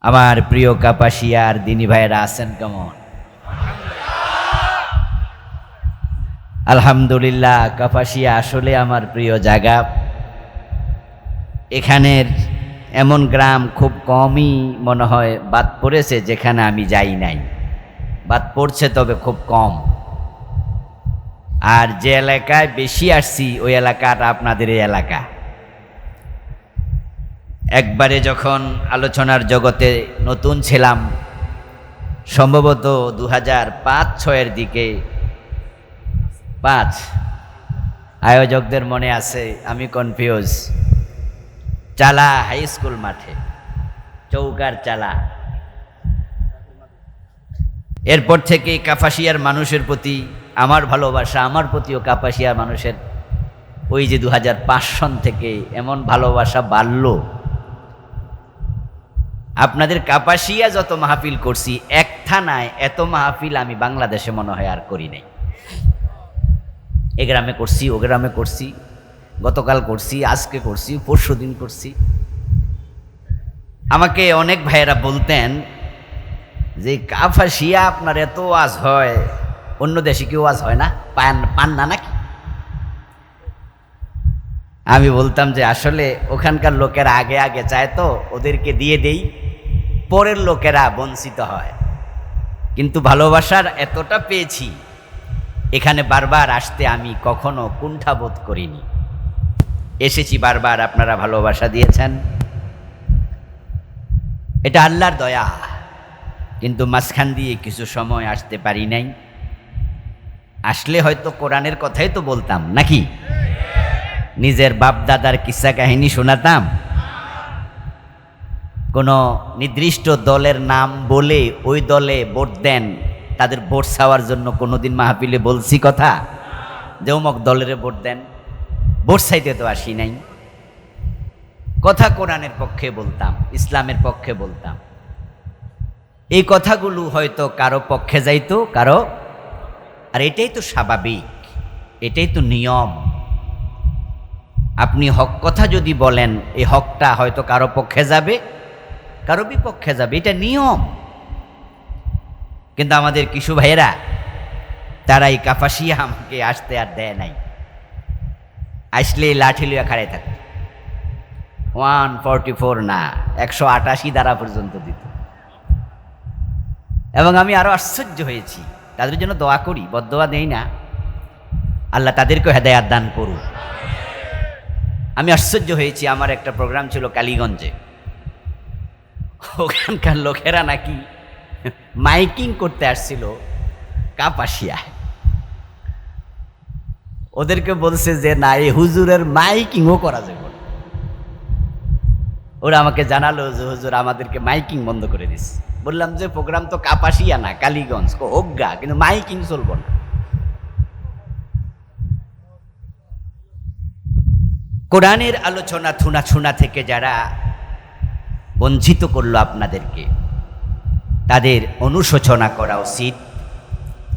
আমার প্রিয় কাপাসিয়ার দিনী ভাইয়েরা আছেন কেমন? আলহামদুলিল্লাহ। কাপাসিয়া আসলে আমার প্রিয় জায়গা। এখানের এমন গ্রাম খুব কমই মনে হয় বাদ পড়েছে যেখানে আমি যাই নাই। বাদ পড়ছে তবে খুব কম। আর যে এলাকায় বেশি আসছি ওই এলাকাটা আপনাদের এই এলাকা। একবারে যখন আলোচনার জগতে নতুন ছিলাম, সম্ভবত 2005-06 দিকে, 5 আয়োজকদের মনে আছে, আমি কনফিউজ, চালা হাই স্কুল মাঠে, চৌকার চালা। এরপর থেকে কাপাসিয়ার মানুষের প্রতি আমার ভালোবাসা, আমার প্রতিও কাপাসিয়ার মানুষের ওই যে 2005 সন থেকে এমন ভালোবাসা বাড়ল। আপনাদের কাপাসিয়া যত মাহফিল করছি, এক থানায় এত মাহফিল আমি বাংলাদেশে মনে হয় আর করি নাই। এ গ্রামে করছি, ও গ্রামে করছি, গতকাল করছি, আজকে করছি, পরশুদিন করছি। আমাকে অনেক ভাইয়েরা বলতেন যে কাপাসিয়া আপনার এত ওয়াজ হয়, অন্য দেশে কি ওয়াজ হয় না, পান না নাকি? আমি বলতাম যে আসলে ওখানকার লোকেরা আগে আগে চায় তো ওদেরকে দিয়ে দেই, পরের লোকেরা বঞ্চিত হয়। কিন্তু ভালোবাসার এতটা পেয়েছি, এখানে বারবার আসতে আমি কখনো কুণ্ঠাবোধ করিনি। এসেছি বারবার, আপনারা ভালোবাসা দিয়েছেন, এটা আল্লাহর দয়া। কিন্তু মাঝখান দিয়ে কিছু সময় আসতে পারি নাই। আসলে হয়তো কোরআনের কথাই তো বলতাম নাকি, নিজের বাপ দাদার কিস্সা কাহিনী শোনাতাম। কোনো নির্দিষ্ট দলের নাম বলে ওই দলে ভোট দেন, তাদের ভোট চাওয়ার জন্য কোনোদিন মাহফিলে বলছি কথা যে অমুক দলের ভোট দেন? ভোট চাইতে তো আসি নাই। কথা কোরআনের পক্ষে বলতাম, ইসলামের পক্ষে বলতাম। এই কথাগুলো হয়তো কারো পক্ষে যাইতো, কারো, আর এটাই তো স্বাভাবিক, এটাই তো নিয়ম। আপনি হক কথা যদি বলেন, এই হকটা হয়তো কারো পক্ষে যাবে, কারো বিপক্ষে যাবে, এটা নিয়ম। কিন্তু আমাদের কিছু ভাইয়েরা, তারা এই কাপাসিয়া আমাকে আসতে আর দেয় নাই। আসলে লাঠি লইয়া খাড়াই থাকে, 144 না 188 দ্বারা পর্যন্ত দিত। এবং আমি আরো আশ্চর্য হয়েছি, তাদের জন্য দোয়া করি, বদদোয়া দেই না, আল্লাহ তাদেরকে হেদায়েত দান করুন। আমি আশ্চর্য হয়েছি, আমার একটা প্রোগ্রাম ছিল কালীগঞ্জে, ওখানকার লোকেরা নাকি মাইকিং করতে আসছিল কাপাসিয়ায়। ওদেরকে বলছে যে না, এই হুজুরের মাইকিংও করা যাবে। ওরা আমাকে জানালো যে হুজুর আমাদেরকে মাইকিং বন্ধ করে দিস। বললাম যে প্রোগ্রাম তো কাপাসিয়া না, কালীগঞ্জ, হোগা, কিন্তু মাইকিং চলবো না। কোরআনের আলোচনা থুনা থেকে যারা বঞ্চিত করলো আপনাদেরকে, তাদের অনুশোচনা করা উচিত,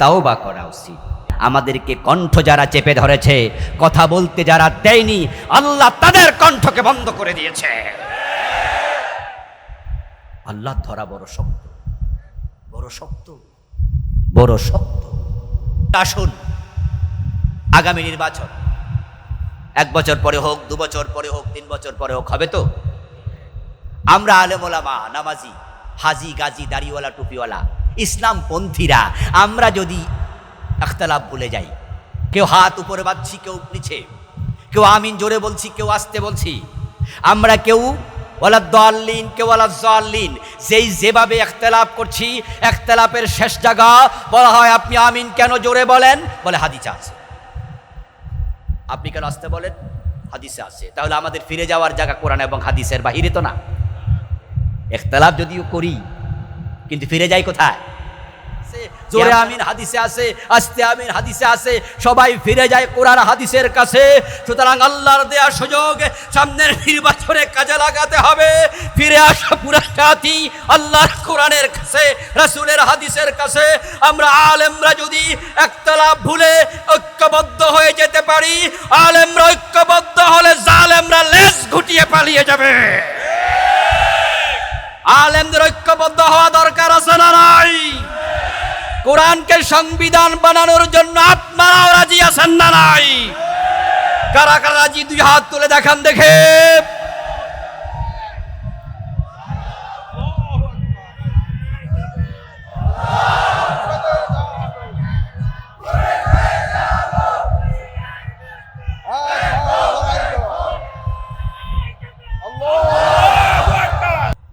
তাওবা করা উচিত। আমাদেরকে কণ্ঠ যারা চেপে ধরেছে, কথা বলতে যারা দেয়নি, আল্লাহ তাদের কণ্ঠকে বন্ধ করে দিয়েছে। আল্লাহ ধরা বড় শক্ত, বড় শক্ত, বড় শক্ত। আসুন, আগামী নির্বাচন 1 বছর পরে হোক, 2 বছর পরে হোক, 3 বছর পরে হোক, হবে তো? আমরা আলেম ওলামা, নামাজি, হাজি গাজী, দাড়িওয়ালা, টুপিওয়ালা, ইসলামপন্থীরা আমরা যদি ইখতিলাফ ভুলে যাই, কেউ হাত উপরে বাঁধছি, কেউ নিচে, কেউ আমিন জোরে বলছি, কেউ আস্তে বলছি, আমরা কেউ ওয়ালা দাল্লিন, কেউ ওয়ালা জাল্লিন, যেভাবে ইখতিলাফ করছি, ইখতিলাফের শেষ জায়গা বলা হয় আপনি আমিন কেন জোরে বলেন? বলে হাদিসে আছে। আপনি কেন আস্তে বলেন? হাদিসে আছে। তাহলে আমাদের ফিরে যাওয়ার জায়গা কোরআন এবং হাদিসের বাহিরে তো না। ইখতিলাফ যদিও করি, কিন্তু ফিরে যাই কোথায়? জোরে আমিন হাদিসে আছে, আস্তে আমিন হাদিসে আছে, সবাই ফিরে যায় কোরআন হাদিসের কাছে। সুতরাং আল্লাহর দেয়া সুযোগ সামনের নির্বাচনে কাজে লাগাতে হবে। ফিরে আসা পুরা জাতি আল্লাহর কোরআনের কাছে, রাসূলের হাদিসের কাছে। আমরা আলেমরা যদি ইখতিলাফ ভুলে ঐক্যবদ্ধ হয়ে যেতে পারি, আলেমরা ঐক্যবদ্ধ হলে জালেমরা লেজ গুটিয়ে পালিয়ে যাবে। আলেমদের ঐক্যবদ্ধ হওয়া দরকার আছে না নাই? কোরআনকে সংবিধান বানানোর জন্য আপনারাও রাজি আছেন না নাই? কারা কারা রাজি দুই হাত তুলে দেখান দেখে।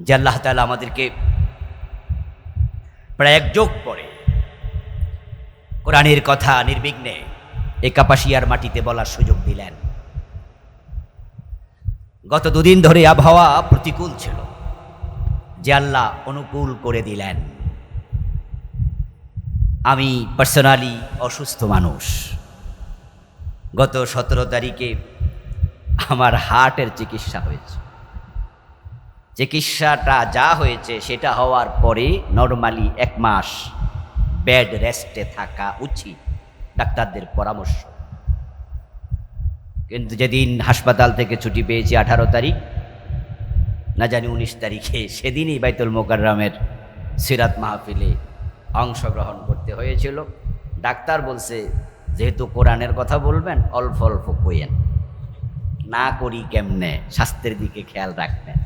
যে আল্লাহ তাআলা আমাদেরকে প্রায় এক যুগ পরে কোরআনের কথা নির্বিঘ্নে এই কাপাসিয়ার মাটিতে বলার সুযোগ দিলেন। গত দুদিন ধরে আবহাওয়া প্রতিকূল ছিল, যে আল্লাহ অনুকূল করে দিলেন। আমি পার্সোনালি অসুস্থ মানুষ। গত 17 তারিখে আমার হার্টের চিকিৎসা হয়েছে। চিকিৎসাটা যা হয়েছে সেটা হওয়ার পরে নরমালি 1 মাস বেড রেস্টে থাকা উচিত, ডাক্তারদের পরামর্শ। কিন্তু যেদিন হাসপাতাল থেকে ছুটি পেয়েছি 18 তারিখ, না জানি 19 তারিখে, সেদিনই বাইতুল মোকাররমের সিরাত মাহফিলে অংশগ্রহণ করতে হয়েছিল। ডাক্তার বলছে, যেহেতু কোরআনের কথা বলবেন অল্প অল্প কইয়েন, না করি কেমনে, স্বাস্থ্যের দিকে খেয়াল রাখবেন।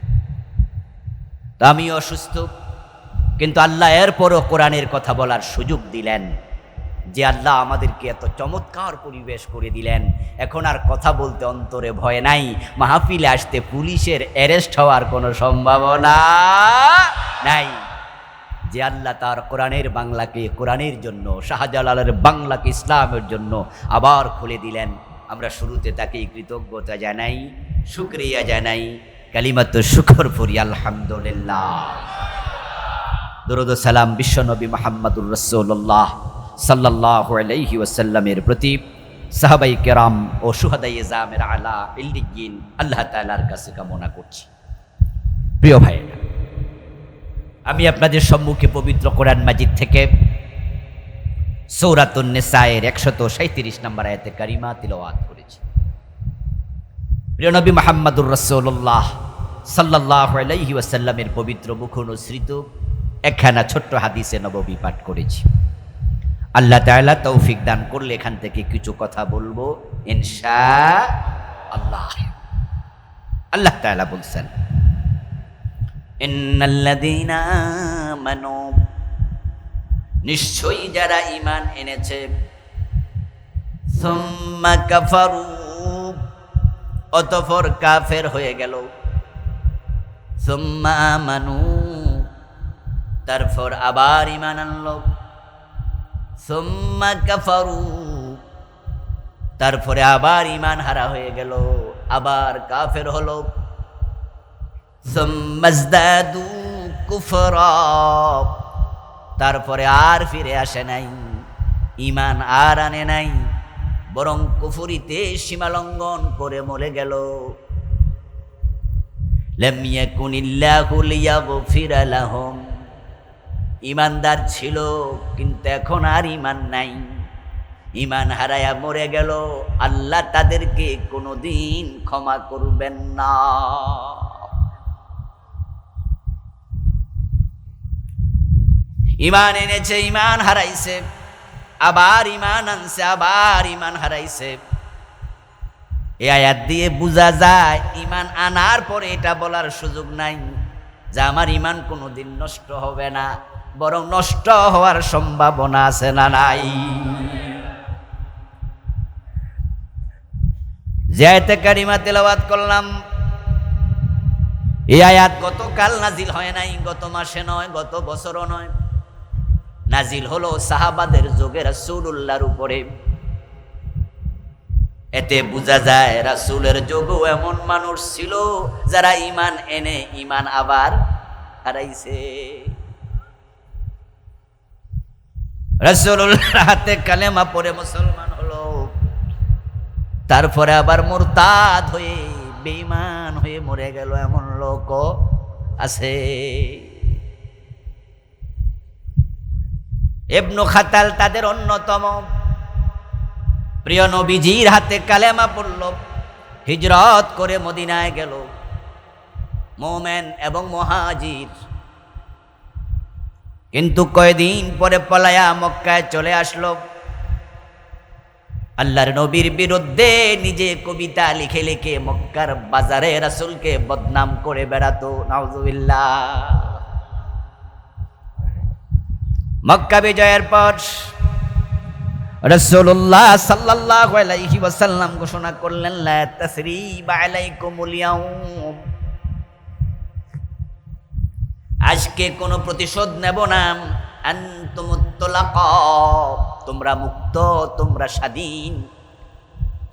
তো আমি অসুস্থ, কিন্তু আল্লাহ এরপরও কোরআনের কথা বলার সুযোগ দিলেন। যে আল্লাহ আমাদেরকে এত চমৎকার পরিবেশ করে দিলেন, এখন আর কথা বলতে অন্তরে ভয় নাই। মাহফিলে আসতে পুলিশের অ্যারেস্ট হওয়ার কোনো সম্ভাবনা নাই। যে আল্লাহ তার কোরআনের বাংলাকে কোরআনের জন্য, শাহজালালের বাংলাকে ইসলামের জন্য আবার খুলে দিলেন, আমরা শুরুতে তাকেই কৃতজ্ঞতা জানাই, শুকরিয়া জানাই, কালিমাত শুকর পড়ি আলহামদুলিল্লাহ। দরুদ ও সালাম বিশ্বনবী মুহাম্মদুর রাসূলুল্লাহ সাল্লাল্লাহু আলাইহি ওয়াসাল্লামের প্রতি, সাহাবায়ে কেরাম ও শুহাদায়ে জামের আলা ইল্লিয়িন আল্লাহ তাআলার কাছে কামনা করছি। প্রিয় ভাইরা, আমি আপনাদের সম্মুখে পবিত্র কোরআন মাজিদ থেকে সূরাতুন নিসায়ের 137 নম্বর আয়াতে কারিমা তিলাওয়াত করেছি। প্রিয় নবী মুহাম্মদুর রাসূলুল্লাহ সাল্লাল্লাহু আলাইহি ওয়াসাল্লামের পবিত্র মুখ অনুসৃত একখানা ছোট্ট হাদিসে নববী পাঠ করেছি। আল্লাহ তাআলা তৌফিক দান করলে এখান থেকে কিছু কথা বলবো ইনশাআল্লাহ। আল্লাহ তাআলা বলছেন, ইন্নাল্লাযীনা আমানু, নিশ্চয়ই যারা ঈমান এনেছে, সুম্মা কাফারু, অতঃপর কাফের হয়ে গেল, সুম্মা আমানু, তারপর আবার ঈমান আনলো, সুম্মা কাফারু, তারপরে আবার ঈমান হারা হয়ে গেল, আবার কাফের হলো, সুম্মা ইজদাদু কুফরা, তারপরে আর ফিরে আসে নাই, ঈমান আর আনে নাই, বরং কুফরিতে সীমালঙ্ঘন করে মরে গেল। লাম ইয়াকুনিল্লাহু লিয়াগফিরা লাহুম, ঈমানদার ছিল কিন্তু এখন আর ঈমান নাই, ঈমান হারায়া মরে গেল, আল্লাহ তাদেরকে কোনোদিন ক্ষমা করবেন না। ঈমান এনেছে, ঈমান হারাইছে, আবার ঈমান আনছে, আবার ঈমান হারাইছে। এই আয়াত দিয়ে বোঝা যায় ঈমান আনার পরে এটা বলার সুযোগ নাই যে আমার ঈমান কোনোদিন নষ্ট হবে না, বরং নষ্ট হওয়ার সম্ভাবনা আছে না নাই? যে আয়াতে কারিমা তেলাওয়াত করলাম, এই আয়াত গতকাল নাজিল হয় নাই, গত মাসে নয়, গত বছরও নয়, নাজিল হলো সাহাবাদের যুগে রাসূলুল্লাহর উপরে। এতে বোঝা যায় রাসূলের যুগেও এমন মানুষ ছিল যারা ঈমান এনে ঈমান আবার হারাইছে। রাসূলুল্লাহর হাতে কালেমা পড়ে মুসলমান হলো, তারপরে আবার মুরতাদ হয়ে বেঈমান হয়ে মরে গেল, এমন লোক আছে। ইবনু খাতাল তাদের অন্যতম। প্রিয় নবীজির হাতে কালেমা পড়ল, হিজরত করে মদিনায় গেল। মোমেন এবং মুহাজির কিন্তু কয়দিন পরে পলায়া মক্কায় চলে আসলো। আল্লাহর নবীর বিরুদ্ধে নিজে কবিতা লিখে লিখে মক্কার বাজারে রাসূলকে বদনাম করে বেড়াতো। নাউজুবিল্লাহ। মক্কা বিজয়ের পর রাসূলুল্লাহ সাল্লাল্লাহু আলাইহি ওয়াসাল্লাম ঘোষণা করলেন, লা তাসরিবা আলাইকুমুল ইয়াউম, আজকে কোনো প্রতিশোধ নেব না। আনতুমুত তুলাকা, তোমরা মুক্ত, তোমরা স্বাধীন,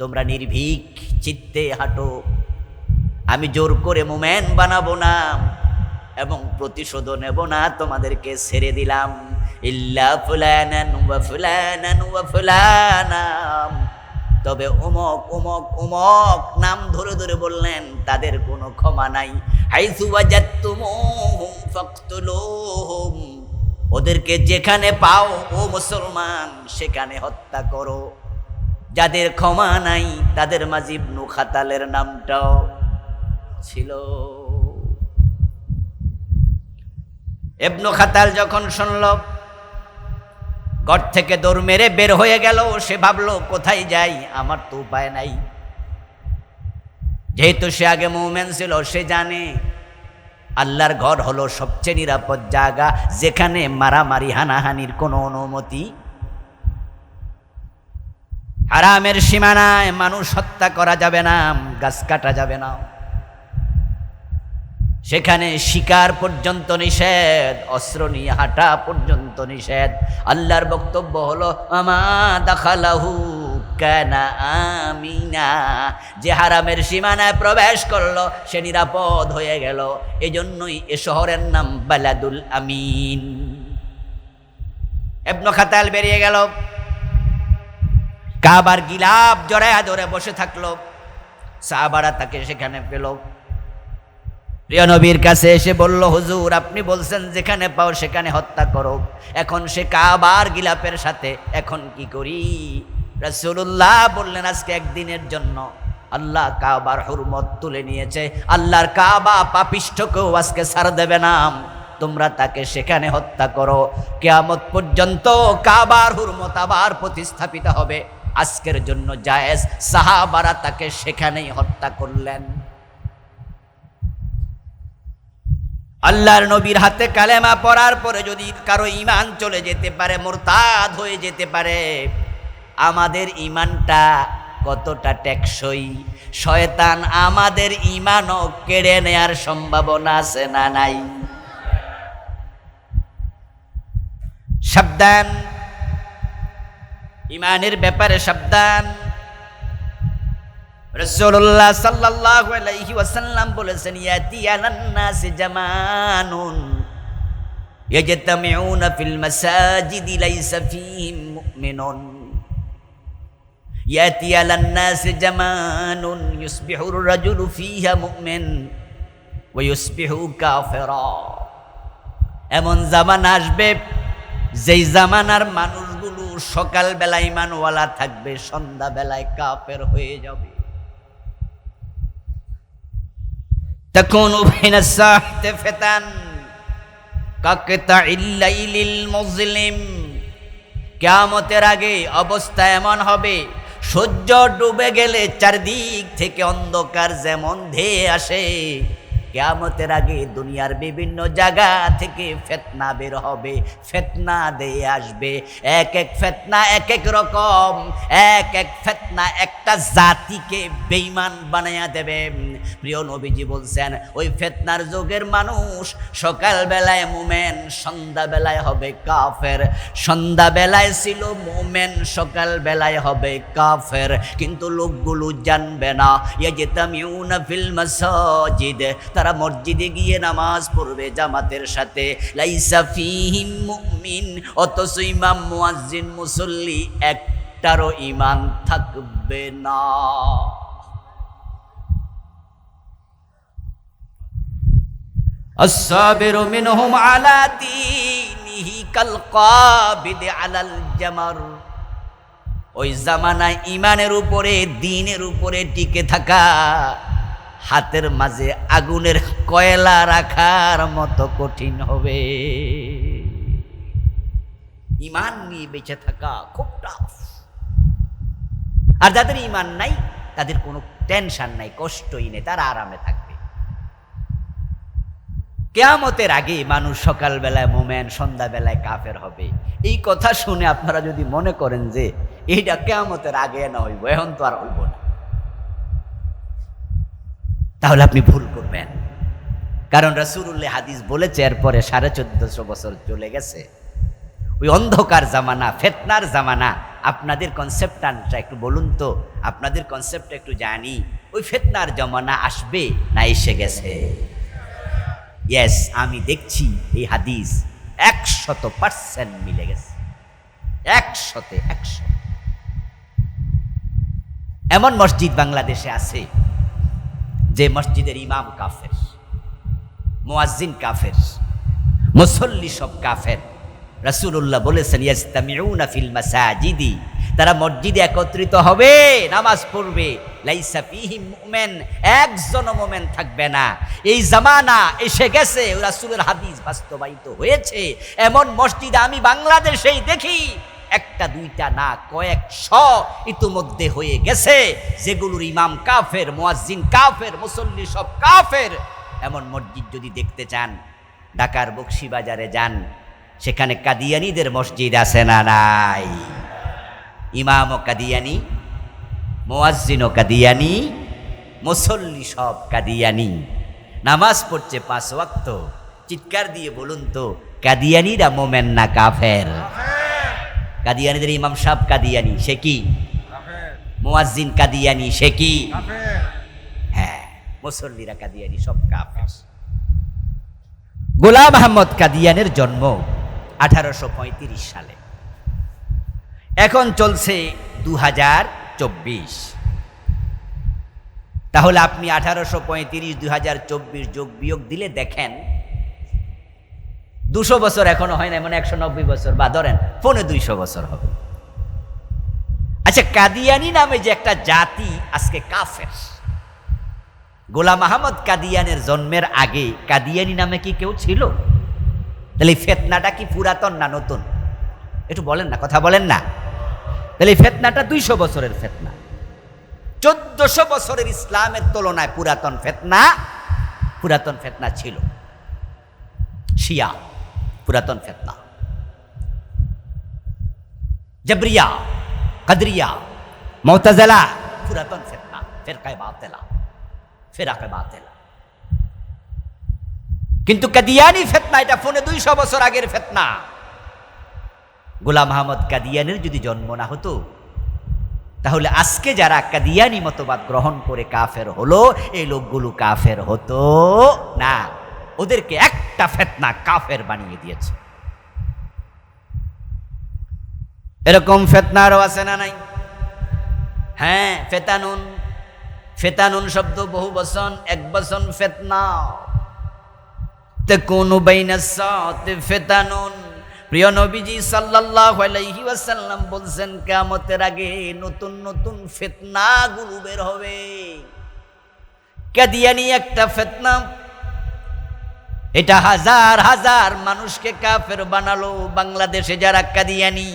তোমরা নির্ভীক চিত্তে হাঁটো। আমি জোর করে মোমেন বানাবো না এবং প্রতিশোধ নেব না, তোমাদেরকে ছেড়ে দিলাম। ইল্লা ফুলানান ওয়া ফুলানান ওয়া ফুলানা, তবে অমক অমক অমক নাম ধরে ধরে বললেন, তাদের কোনো ক্ষমা নাই। হাইসু ওয়াজাদতুমুহুম ফাকতুলুহুম, ওদেরকে যেখানে পাও ও মুসলমান সেখানে হত্যা করো। যাদের ক্ষমা নাই তাদের মাঝে ইবনু খাতালের নামটাও ছিল। ইবনু খাতাল যখন শুনল, ঘর থেকে দৌড় মেরে বের হয়ে গেল। সে ভাবলো কোথায় যাই, আমার তো উপায় নাই। যেহেতু সে আগে মুমিন ছিল, সে জানে আল্লাহর ঘর হলো সবচেয়ে নিরাপদ জায়গা, যেখানে মারামারি হানাহানির কোনো অনুমতি, হারামের সীমানায় মানুষ হত্যা করা যাবে না, গাছ কাটা যাবে না, সেখানে শিকার পর্যন্ত নিষেধ, অস্ত্র নিয়ে হাঁটা পর্যন্ত নিষেধ। আল্লাহর বক্তব্য হলো, আমা দাখালাহু কানা আমিনা, যে হারামের সীমানায় প্রবেশ করলো সে নিরাপদ হয়ে গেল। এজন্যই এ শহরের নাম বালাদুল আমিন। ইবনু খাতাল বেরিয়ে গেল, কাবার গিলাফ জড়ায়া ধরে বসে থাকলো। সাহাবারা তাকে সেখানে পেল। প্রিয় নবীর কাছে এসে বলল, হুজুর আপনি বলছেন যেখানে পাও সেখানে হত্যা করো, এখন সে কাবার গিলাফের সাথে, এখন কি করি? রাসূলুল্লাহ বললেন, আজকে একদিনের জন্য আল্লাহ কাবার হুরমত তুলে নিয়েছে। আল্লাহর কাবা পাপিষ্ঠকেও আজকে ছাড় দেবে না, তোমরা তাকে সেখানে হত্যা করো। কিয়ামত পর্যন্ত কাবার হুরমত আবার প্রতিস্থাপিত হবে, আজকের জন্য জায়েজ। সাহাবারা তাকে সেখানেই হত্যা করলেন। আল্লাহর নবীর হাতে কালেমা পড়ার পরে যদি কারো ঈমান চলে যেতে পারে, মুরতাদ হয়ে যেতে পারে, আমাদের ঈমানটা কতটা টেকসই? শয়তান আমাদের ঈমানও কেড়ে নেয়ার সম্ভাবনা আছে না নাই? সাবধান, ঈমানের ব্যাপারে সাবধান। রাসূলুল্লাহ সাল্লাল্লাহু আলাইহি ওয়াসাল্লাম বলেছেন, ইয়াতি আলান নাস জামানুন ইয়াজতামিউনা ফিল মাসাজিদি লাইসা ফীহিম মুমিনুন, ইয়াতি আলান নাস জামানুন ইউসবিহুর রাজুলু ফীহা মুমিন ওয়া ইউসবিহু কাফিরা। এমন জামানা আসবে যেই জামানার মানুষগুলো সকাল বেলায় ঈমানওয়ালা থাকবে, সন্ধ্যা বেলায় কাফের হয়ে যাবে। তাকুনু বাইনা সাহতি ফিতান কাকতাইল লাইলিল মুজলিম, কিয়ামতের আগে অবস্থা এমন হবে, সূর্য ডুবে গেলে চারদিক থেকে অন্ধকার যেমন ধেয়ে আসে, কিয়ামতের আগে দুনিয়ার বিভিন্ন জায়গা থেকে ফিতনা বের হবে, ফিতনা দিয়ে আসবে। এক এক ফিতনা এক এক রকম, এক এক ফিতনা একটা জাতিকে বেঈমান বানায়া দেবে। প্রিয় নবীজি বলছেন, ওই ফিতনার যুগের মানুষ সকাল বেলায় মুমিন, সন্ধ্যা বেলায় হবে কাফের। সন্ধ্যা বেলায় ছিল মুমিন, সকাল বেলায় হবে কাফের। কিন্তু লোকগুলো জানবে না। ইয়াজতামিউনা ফিল মাসাজিদ, তারা মসজিদে গিয়ে নামাজ পড়বে জামাতের সাথে। লাইসা ফীহিম মুমিন, অথচ ইমাম মুয়াজ্জিন মুসল্লি একটারও ঈমান থাকবে না। আসসাবিরু মিনহুম আলা দীনিহি কাল কাবিদ আলাল জামার, ওই জামানায় ঈমানের উপরে, দ্বীনের উপরে টিকে থাকা হাতের মাঝে আগুনের কয়লা রাখার মতো কঠিন হবে। ইমান নিয়ে বেঁচে থাকা খুব টাফ। আর যাদের ইমান নাই তাদের কোনো টেনশন নাই, কষ্টই নেই, তারা আরামে থাকবে। কিয়ামতের আগে মানুষ সকালবেলায় মোমেন, সন্ধ্যাবেলায় কাফের হবে। এই কথা শুনে আপনারা যদি মনে করেন যে এইটা কিয়ামতের আগে না হইব, এখন তো আর হইব না, তাহলে আপনি ভুল করবেন। কারণ রাসূলুল্লাহ হাদিস বলেছে এরপরে 1450 বছর চলে গেছে, ওই অন্ধকার জামানা, ফিতনার জামানা। আপনাদের কনসেপ্টটা একটু বলুন তো, আপনাদের কনসেপ্টটা একটু জানি। ওই ফিতনার জামানা আসবে না এসে গেছে? ইয়েস, আমি দেখছি এই হাদিস 100% মিলে গেছে, 100-তে 100। এমন মসজিদ বাংলাদেশে আছে যে মসজিদের ইমাম কাফের, মুয়াজ্জিন কাফের, মুসল্লি সব কাফের। রাসূলুল্লাহ বলেছেন ইয়াজতামিউনা ফিল মাসাজিদি, তারা মসজিদে একত্রিত হবে, নামাজ পড়বে, লাইসা ফীহি মুমিন, একজন মুমিন থাকবে না। এই জামানা এসে গেছে, রাসূলের হাদিস বাস্তবায়িত হয়েছে। এমন মসজিদ আমি বাংলাদেশেই দেখি, একটা দুইটা না, কয়েকশ ইতিমধ্যে হয়ে গেছে, যেগুলোর ইমাম কাফের, মুয়াজ্জিন কাফের, মুসল্লি সব কাফের। এমন মসজিদ যদি দেখতে চান, ঢাকার বকশীবাজারে যান, সেখানে কাদিয়ানীদের মসজিদ আছে না নাই? ইমামও কাদিয়ানী, মুয়াজ্জিনও কাদিয়ানী, মুসল্লি সব কাদিয়ানী, নামাজ পড়ছে 5 ওয়াক্ত। চিৎকার দিয়ে বলুন তো, কাদিয়ানীরা মোমেন না কাফের? কাদিয়ানীদের ইমাম সাহেব কাদিয়ানী, সে কি? মুয়াজ্জিন কাদিয়ানী, সে কি? হ্যাঁ, মুসল্লিরা কাদিয়ানী, সব কাফের। গোলাম আহমদ কাদিয়ানের জন্ম 1835 সালে, এখন চলছে 2024। তাহলে আপনি 1835, 2024 যোগ বিয়োগ দিলে দেখেন 200 বছর এখনো হয় না, মানে 190 বছর, বা ধরেন 250 বছর হবে। আচ্ছা, কাদিয়ানি নামে যে একটা জাতি আজকে কাফের, গোলাম আহমদ কাদিয়ানের জন্মের আগে কাদিয়ানি নামে কি কেউ ছিল? তাহলে এই ফিতনাটা কি পুরাতন না নতুন? একটু বলেন না, কথা বলেন না। তাহলে এই ফিতনাটা 200 বছরের ফিতনা, 1400 বছরের ইসলামের তুলনায় পুরাতন ফিতনা ছিল। শিয়া পুরাতন ফিতনা, জাবরিয়া, কাদরিয়া, মুতাজিলা পুরাতন ফিতনা, ফিরকায়ে বাতিলা। কিন্তু কাদিয়ানি ফিতনা এটা 250 বছর আগের ফিতনা। গোলাম আহমদ কাদিয়ানির যদি জন্ম না হতো, তাহলে আজকে যারা কাদিয়ানি মতবাদ গ্রহণ করে কাফের হলো, এই লোকগুলো কাফের হতো না। ওদেরকে একটা ফিতনা কাফের বানিয়ে দিয়েছে। এরকম ফিতনা আরো আছে না নাই? হ্যাঁ, ফেতানুন শব্দ বহু বচন, এক বচন ফিতনা। তাকুনু বাইনাস সাআতি ফিতানুন। প্রিয় নবীজি সাল্লাল্লাহু আলাইহি ওয়াসাল্লাম বলছেন, কিয়ামতের আগে নতুন নতুন ফিতনাগুলো বের হবে। কাদিয়ানি একটা ফিতনা, এটা হাজার হাজার মানুষকে কাফের বানালো। বাংলাদেশে যারা কাদিয়ানি,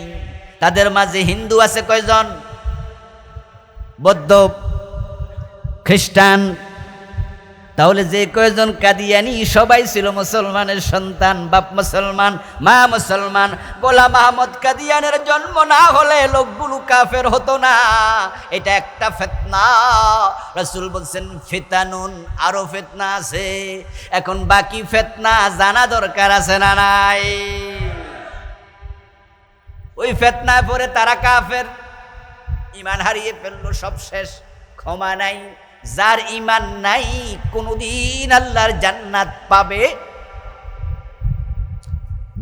তাদের মাঝে হিন্দু আছে কয়জন? বৌদ্ধ, খ্রিস্টান। তাহলে যে কয়জন কাদিয়ানি সবাই ছিল মুসলমানের সন্তান, বাপ মুসলমান, মা মুসলমান। গোলাম আহমদ কাদিয়ানের জন্ম না হলে লোকগুলো কাফের হতো না। এটা একটা ফিতনা। রাসূল বলছেন ফিতানুন, আরো ফিতনা আছে। এখন বাকি ফিতনা জানা দরকার আছে না নাই? ওই ফিতনায় পড়ে তারা কাফের, ঈমান হারিয়ে ফেললো, সব শেষ, ক্ষমা নাই। যার ঈমান নাই কোনদিন আল্লাহর জান্নাত পাবে।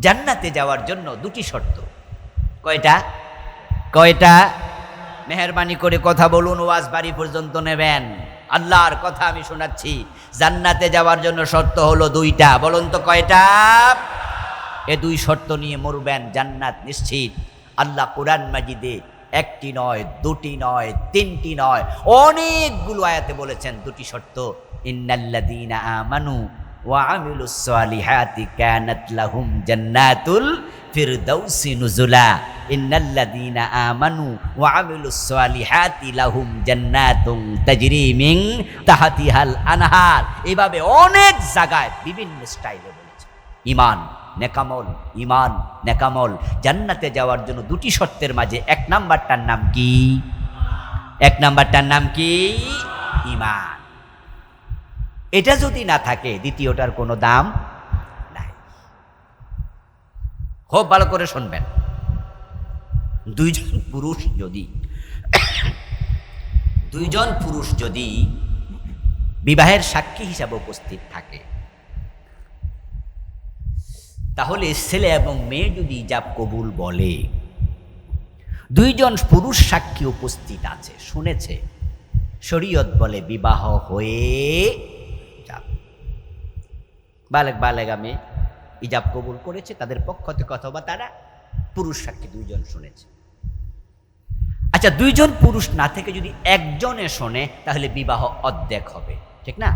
জান্নাতে যাওয়ার জন্য 2টি শর্ত। কয়টা? মেহেরবানি করে কথা বলুন, ওয়াজ বাড়ি পর্যন্ত নেবেন। আল্লাহর কথা আমি শোনাচ্ছি। জান্নাতে যাওয়ার জন্য শর্ত হলো 2টা। বলুন তো কয়টা? এ 2 শর্ত নিয়ে মরবেন, জান্নাত নিশ্চিত। আল্লাহ কোরআন মাজিদে 1টি নয়, 2টি নয়, 3টি নয়, অনেকগুলো আয়াতে বলেছেন 2টি শর্ত। ইন্নাল্লাযীনা আমানু ওয়া আমিলুস সালিহাতি কানাত লাহুম জান্নাতুল ফিরদাউসি নুজুলা ইন্নাল্লাযীনা আমানু ওয়া আমিলুস সালিহাতি লাহুম জান্নাতুন তাজরি মিন তাহতিহাল আনহার। এইভাবে অনেক জায়গায় বিভিন্ন স্টাইলে বলেছে ঈমান নেকামল, ঈমান নেকামল। জান্নাতে যাওয়ার জন্য দুটি শর্তের মাঝে এক নাম্বারটার নাম কি? এক নাম্বারটার নাম কি? ঈমান। এটা যদি না থাকে দ্বিতীয়টার কোনো দাম নাই। খুব ভালো করে শুনবেন, দুইজন পুরুষ যদি বিবাহের সাক্ষী হিসাবে উপস্থিত থাকে, তাহলে ছেলে এবং মেয়ে যদি ইজাব কবুল বলে, দুইজন পুরুষ সাক্ষী উপস্থিত আছে, শুনেছে, শরীয়ত বলে বিবাহ হয়ে যাবে। বালেগ আমি ইজাব কবুল করেছে, তাদের পক্ষ থেকে অথবা তারা পুরুষ সাক্ষী দুইজন শুনেছে। আচ্ছা, দুইজন পুরুষ না থেকে যদি একজনে শোনে, তাহলে বিবাহ অর্ধেক হবে, ঠিক না?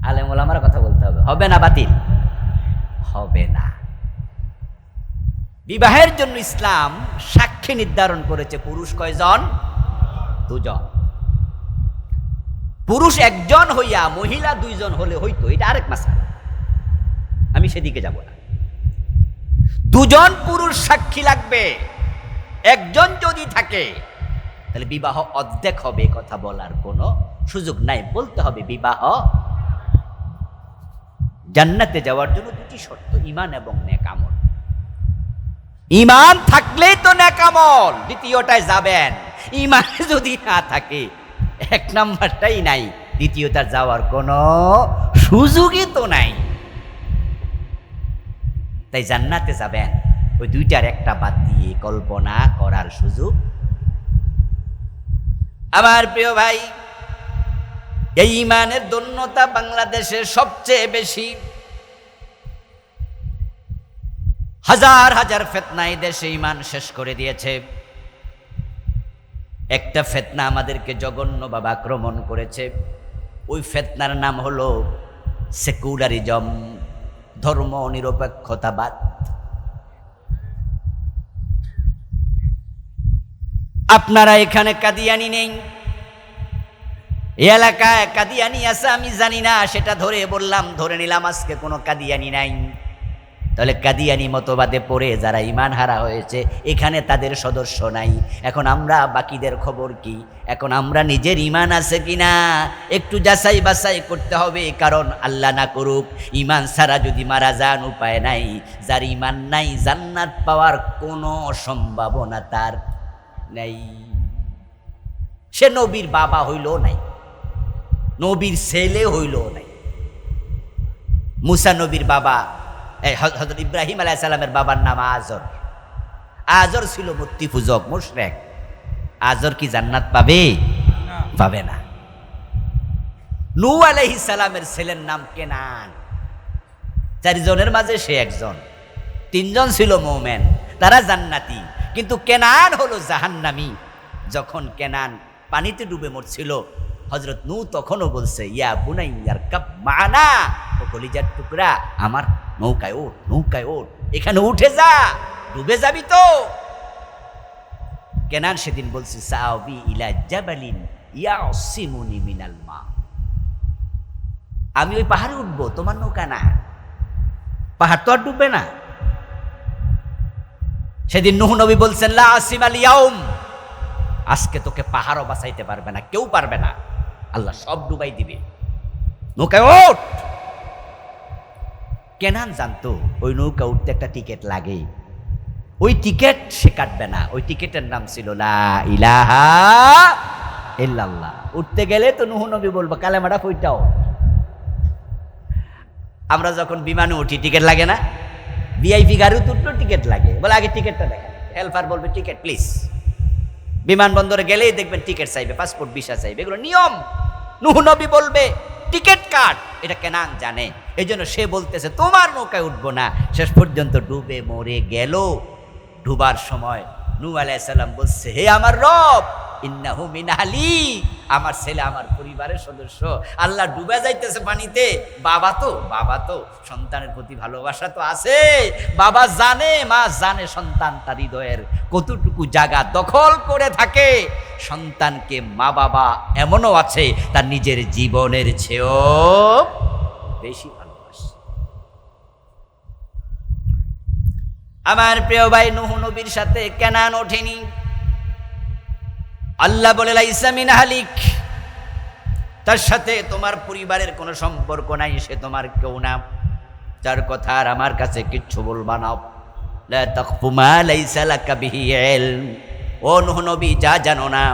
আলেম ওলামার কথা বলতে হবে, হবে না বাতিল? হবে না। বিবাহের জন্য ইসলাম সাক্ষী নির্ধারণ করেছে পুরুষ কয়জন? দুজন। পুরুষ একজন হইয়া মহিলা দুইজন হলে হইতো, এটা আরেক মাসআলা, আমি সেদিকে যাব না। দুজন পুরুষ সাক্ষী লাগবে। একজন যদি থাকে তাহলে বিবাহ অর্ধেক হবে, কথা বলার কোনো সুযোগ নাই। বলতে হবে বিবাহ। জান্নাতে যাওয়ার জন্য দুটি শর্ত, ঈমান এবং নেকামল। ঈমান থাকলেই তো নেকামল, দ্বিতীয়টায় যাবেন। ঈমান যদি না থাকে, এক নাম্বারটাই নাই, দ্বিতীয়টা যাওয়ার কোনো সুযোগই তো নাই। তাই জান্নাতে যাবেন, ওই দুইটার একটা বাদ দিয়ে কল্পনা করার সুযোগ। আমার প্রিয় ভাই, এই ঈমানের ধন্যতা বাংলাদেশে সবচেয়ে বেশি। হাজার হাজার ফিতনা এই দেশে ঈমান শেষ করে দিয়েছে। একটা ফিতনা আমাদেরকে জঘন্যভাবে আক্রমণ করেছে। ওই ফিতনার নাম হলো সেকুলারিজম, ধর্ম নিরপেক্ষতাবাদ। আপনারা এখানে কাদিয়ানি নেই, এই এলাকায় কাদিয়ানি আছে আমি জানি না, সেটা ধরে বললাম, ধরে নিলাম আজকে কোনো কাদিয়ানি নাই। তাহলে কাদিয়ানি মতবাদে পড়ে যারা ঈমান হারা হয়েছে, এখানে তাদের সদস্য নাই। এখন আমরা বাকিদের খবর কি? এখন আমরা নিজের ঈমান আছে কিনা একটু যাচাই বাছাই করতে হবে। কারণ আল্লাহ না করুক, ঈমান ছাড়া যদি মারা যান, উপায় নাই। যার ঈমান নাই, জান্নাত পাওয়ার কোনো সম্ভাবনা তার নাই। সে নবীর বাবা হইল নাই, নবীর ছেলে হইল নাই। মুসা নবীর বাবা, হযরত ইব্রাহিম আলাইহিস সালামের বাবার নাম আজর। আজর ছিল মূর্তি পূজক, মুশরিক। আজর কি জান্নাত পাবে? পাবে না। নূহ আলাইহিস সালামের ছেলের নাম কেনান। চারজনের মাঝে সে একজন, তিনজন ছিল মুমিন, তারা জান্নাতি, কিন্তু কেনান হলো জাহান্নামী। যখন কেনান পানিতে ডুবে মরছিল, হযরত নূহ তখনও বলছে, ইয়া বুনাইয়া রকাব মানা, ও কলিজার টুকরা, আমার নৌকায় ওঠ, নৌকায় ওঠ, এখানে উঠে যা, ডুবে যাবি তো। কেনান সেদিন বলছে, সাআবি ইলা জাবালিন ইয়াসিমুনি মিনাল মা, আমি ওই পাহাড়ে উঠবো, তোমার নৌকা না, পাহাড় তো আর ডুববে না। সেদিন নূহ নবী বলছেন, লা আসিমাল ইয়াউম, আজকে তোকে পাহাড়ও বাঁচাইতে পারবে না, কেউ পারবে না, আল্লাহ সব ডুবাই দিবে, নৌকায় ওঠ। কেনান জানতো ওই নৌকা উঠতে একটা টিকিট লাগে, ওই টিকিট সে কাটবে না। ওই টিকিটের নাম ছিল লা ইলাহা ইল্লাল্লাহ। উঠতে গেলে তো নূহ নবী বলবো, কালেমাটা কইটাও। আমরা যখন বিমানে উঠি টিকিট লাগে না? ভিআইপি গাড়ি উঠলো টিকিট লাগে, বলে আগে টিকিটটা দেখেন। হেল্পার বলবে, টিকিট প্লিজ। বিমানবন্দরে গেলেই দেখবেন টিকিট চাইবে, পাসপোর্ট ভিসা চাইবে, এগুলো নিয়ম। নূহ নবী বলবে টিকিট কাট, এটা কেনান জানে। এই জন্য সে বলতেছে তোমার নৌকায় উঠবো না। শেষ পর্যন্ত ডুবে মরে গেল। ডুবার সময় নূহ আলাইহিস সালাম বলছে, হে আমার রব, ইন্নাহু মিন আহলি, আমার ছেলে আমার পরিবারের সদস্য। আল্লাহ ডুবে যাইতেছে পানিতে, বাবা তো সন্তানের প্রতি ভালোবাসা তো আছে। বাবা জানে, মা জানে সন্তান তার হৃদয়ের কতটুকু জায়গা দখল করে থাকে। সন্তানকে মা বাবা এমনও আছে তার নিজের জীবনের চেয়েও বেশি ভালোবাসে। আমার প্রিয় ভাই, নূহ নবীর সাথে কেনান ওঠেনি। আল্লাহ বলে লাইসা মিন আহলিক, তার সাথে তোমার পরিবারের কোনো সম্পর্ক নাই, সে তোমার কেউ না, যার কথা আর আমার কাছে কিচ্ছু বলবা না। লা তাকফু মা লাইসা লাকা বিহি ইলম, ও নূহ নবী, যা জানো না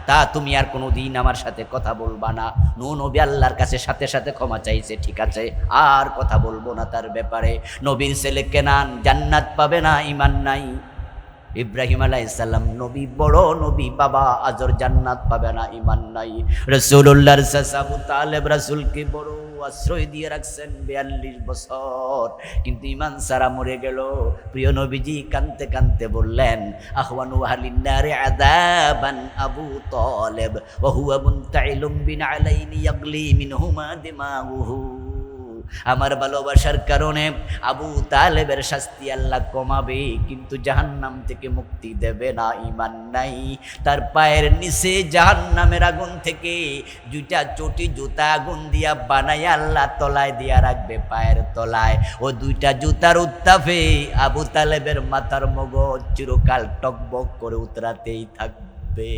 তা তুমি আর কোনোদিন আমার সাথে কথা বলবা না। নূহ নবী আল্লাহর কাছে সাথে সাথে ক্ষমা চাইছে, ঠিক আছে আর কথা বলবো না তার ব্যাপারে। নবীর ছেলে কেনান জান্নাত পাবে না, ঈমান নাই। ইব্রাহিম আলাইহিস সালাম নবী, বড় নবী, বাবা আজর জান্নাত পাবে না, ঈমান নাই। রাসূলুল্লাহর চাচা আবু তালেব রাসূলকে বড় আশ্রয় দিয়ে রাখছেন 42 বছর, কিন্তু ঈমান ছাড়া মরে গেল। প্রিয় নবীজি কাঁদতে কাঁদতে বললেন, আহওয়ানু আহলিন নারি আযাবান আবু তালেব ওয়া হুয়া মুনতাইলুম বিন আলাইনি ইয়াগলি মিনহুমা দিমাগুহু। আমার ভালোবাসার কারণে আবু তালেবের শাস্তি আল্লাহ কমাবে, কিন্তু জাহান্নাম থেকে মুক্তি দেবে না, ঈমান নাই। তার পায়ের নিচে জাহান্নামের আগুন থেকে 2টা চটি জুতা আগুন দিয়া বানাইয়া আল্লাহ তলায় দিয়া রাখবে, পায়ের তলায়। ও 2টা জুতার উত্তাপে আবু তালেবের মাথার মগজ চিরকাল টকবক করে উতরাতেই থাকবে।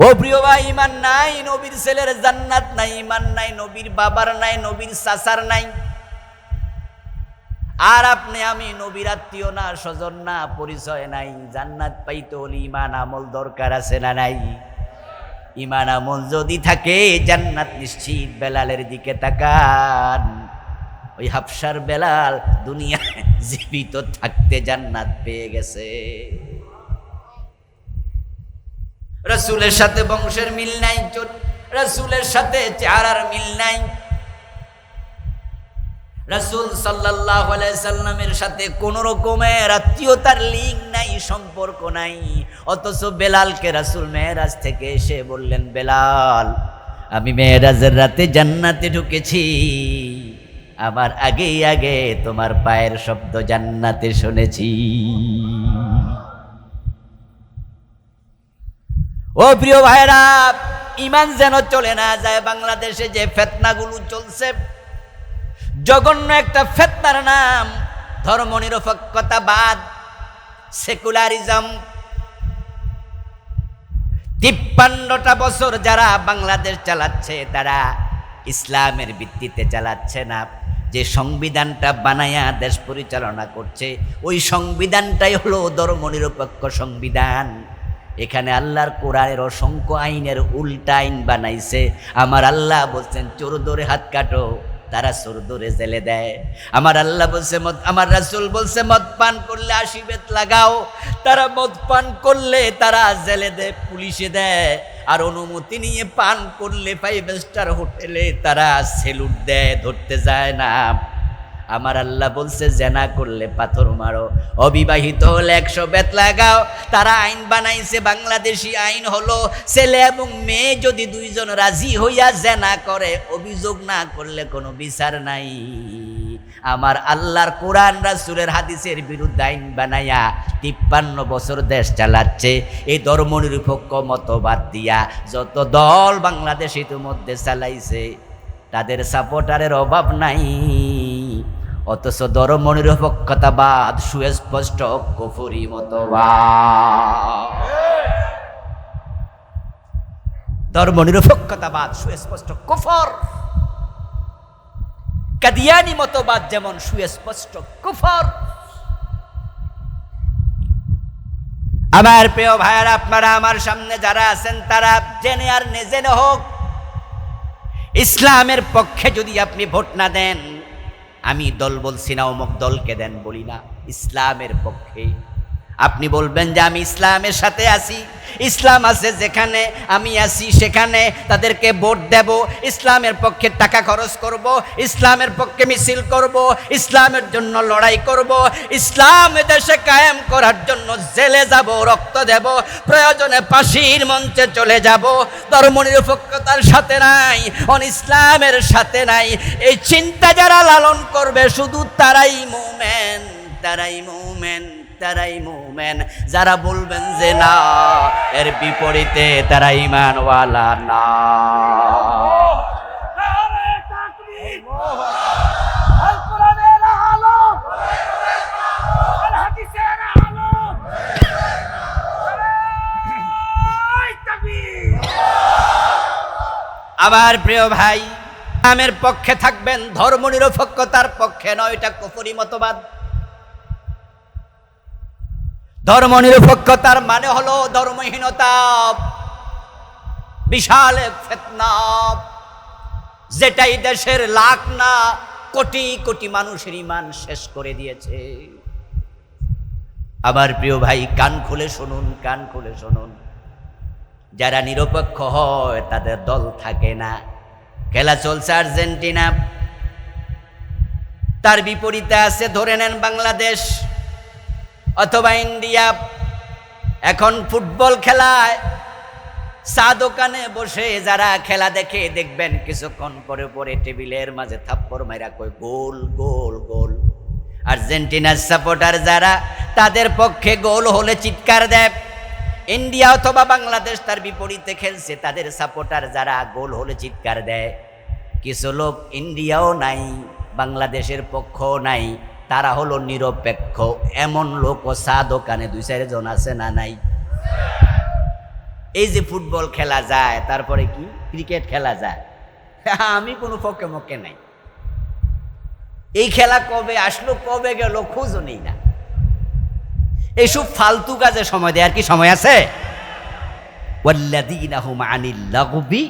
ও প্রিয় ভাই, ঈমান নাই, নবীর ছেলের জান্নাত নাই, ঈমান নাই, নবীর বাবার নাই, নবীর চাচার নাই। আর আপনি আমি নবীর আত্মীয় না, স্বজন না, পরিচয় নাই। জান্নাত পাইতে হলে ঈমান আমল দরকার আছে না নাই? ঈমান আমল যদি থাকে জান্নাত নিশ্চিত। বেলালের দিকে তাকান, ওই হাফসার বেলাল দুনিয়ায় জীবিত থাকতে জান্নাত পেয়ে গেছে। রাসূলের সাথে বংশের মিল নাই, রাসূলের সাথে চেহারার মিল নাই, রাসূল সাল্লাল্লাহু আলাইহি সাল্লামের সাথে কোন রকমের আত্মীয়তার লিঙ্ক নাই, সম্পর্ক নাই। অথচ বেলালকে রাসূল মেরাজ থেকে এসে বললেন, বেলাল, আমি মেরাজের রাতে জান্নাতে ঢুকেছি, আমার আগে আগে তোমার পায়ের শব্দ জান্নাতে শুনেছি। ও প্রিয় ভাইরা, ঈমান যেন চলে না যায়। বাংলাদেশে যে ফিতনাগুলো চলছে, জঘন্য একটা ফিতনার নাম ধর্মনিরপেক্ষতাবাদ, সেকুলারিজম। 53টা বছর যারা বাংলাদেশ চালাচ্ছে, তারা ইসলামের ভিত্তিতে চালাচ্ছে না। যে সংবিধানটা বানায়া দেশ পরিচালনা করছে, ওই সংবিধানটাই হলো ধর্মনিরপেক্ষ সংবিধান। এখানে আল্লাহর কোরআনের অসংখ্য আইনের উল্টা আইন বানাইছে। আমার আল্লাহ বলছেন চোর ধরে হাত কাটো, তারা চোর ধরে জেলে দেয়। আমার আল্লাহ বলছে আমার রাসূল বলছে মদ পান করলে 80 বেত লাগাও, তারা মদ পান করলে তারা জেলে দেয়, পুলিশে দেয়। আর অনুমতি নিয়ে পান করলে 5 স্টার হোটেলে তারা সেলুট দেয়, ধরতে যায় না। আমার আল্লাহ বলছে জেনা করলে পাথর মারো, অবিবাহিত হলে 100 বেত লাগাও। তারা আইন বানাইছে, বাংলাদেশি আইন হলো ছেলে এবং মেয়ে যদি 2 জন রাজি হইয়া জেনা করে, অভিযোগ না করলে কোনো বিচার নাই। আমার আল্লাহর কোরআন রাসূলের হাদিসের বিরুদ্ধে আইন বানাইয়া 53 বছর দেশ চালাচ্ছে এই ধর্মনিরপেক্ষ মতবাদ দিয়া। যত দল বাংলাদেশ ইতিমধ্যে চালাইছে, তাদের সাপোর্টারের অভাব নাই। অথচ ধর্মনিরপেক্ষতাবাদ সুস্পষ্ট কুফরি মতবাদ। ধর্মনিরপেক্ষতাবাদ সুস্পষ্ট কুফর। কাদিয়ানি মতবাদ যেমন সুস্পষ্ট কুফর। আমার প্রিয় ভাইয়েরা, আপনারা আমার সামনে যারা আছেন, তারা জেনে আর না জেনে হোক, ইসলামের পক্ষে যদি আপনি ভোট না দেন, আমি দল বলছি না অমুক দলকে দেন বলি না, ইসলামের পক্ষে আপনি বলবেন যে আমি ইসলামের সাথে আছি, ইসলাম আছে যেখানে আমি আছি সেখানে তাদেরকে ভোট দেব, ইসলামের পক্ষে টাকা খরচ করব, ইসলামের পক্ষে মিছিল করব, ইসলামের জন্য লড়াই করব, ইসলাম দেশে কায়েম করার জন্য জেলে যাব, রক্ত দেব, প্রয়োজনে ফাঁসির মঞ্চে চলে যাব। ধর্মনিরপেক্ষতার সাথে নাই, ইসলামের সাথে নাই, এই চিন্তা যারা লালন করবে শুধু তারাই মুমিন, তারাই মুমিন, তারাই মুমিন। যারা বলবেন যে না, এর বিপরীতে তারা ঈমানওয়ালা না। আমার প্রিয় ভাই, ইসলামের পক্ষে থাকবেন, ধর্মনিরপেক্ষতার পক্ষে নয়, এটা কুফরি মতবাদ। ধর্মনিরপেক্ষতার মানে হলো ধর্মহীনতা, বিশাল এক ফিতনা, যেটাই দেশের লাখ না কোটি কোটি মানুষের ঈমান শেষ করে দিয়েছে। আমার প্রিয় ভাই, কান খুলে শুনুন, কান খুলে শুনুন। যারা নিরপেক্ষ হয় তাদের দল থাকে না। খেলা চলছে আর্জেন্টিনা, তার বিপরীতে আছে ধরে নেন বাংলাদেশ অথবা ইন্ডিয়া। এখন ফুটবল খেলায় চা দোকানে বসে যারা খেলা দেখে, দেখবেন কিছুক্ষণ পরে পরে টেবিলের মাঝে থাপ্পড় মাইরা কই গোল গোল গোল। আর্জেন্টিনার সাপোর্টার যারা, তাদের পক্ষে গোল হলে চিৎকার দেয়। ইন্ডিয়া অথবা বাংলাদেশ তার বিপরীতে খেলছে, তাদের সাপোর্টার যারা গোল হলে চিৎকার দেয়। কিছু লোক ইন্ডিয়াও নাই, বাংলাদেশের পক্ষও নাই, তারা হলো নিরপেক্ষ। এমন লোকও চা দোকানে 2-4 জন আছে না নাই? এই যে ফুটবল খেলা যায়, তারপরে কি ক্রিকেট খেলা যায়, আমি কোনো পক্ষে মক্ষে নাই। এই খেলা কবে আসলো কবে গেল খোঁজও নেই না। এইসব ফালতু কাজে সময় দেয়, আর কি সময় আছে? ওয়াল্লাযীনা হুম আনিল লাগবি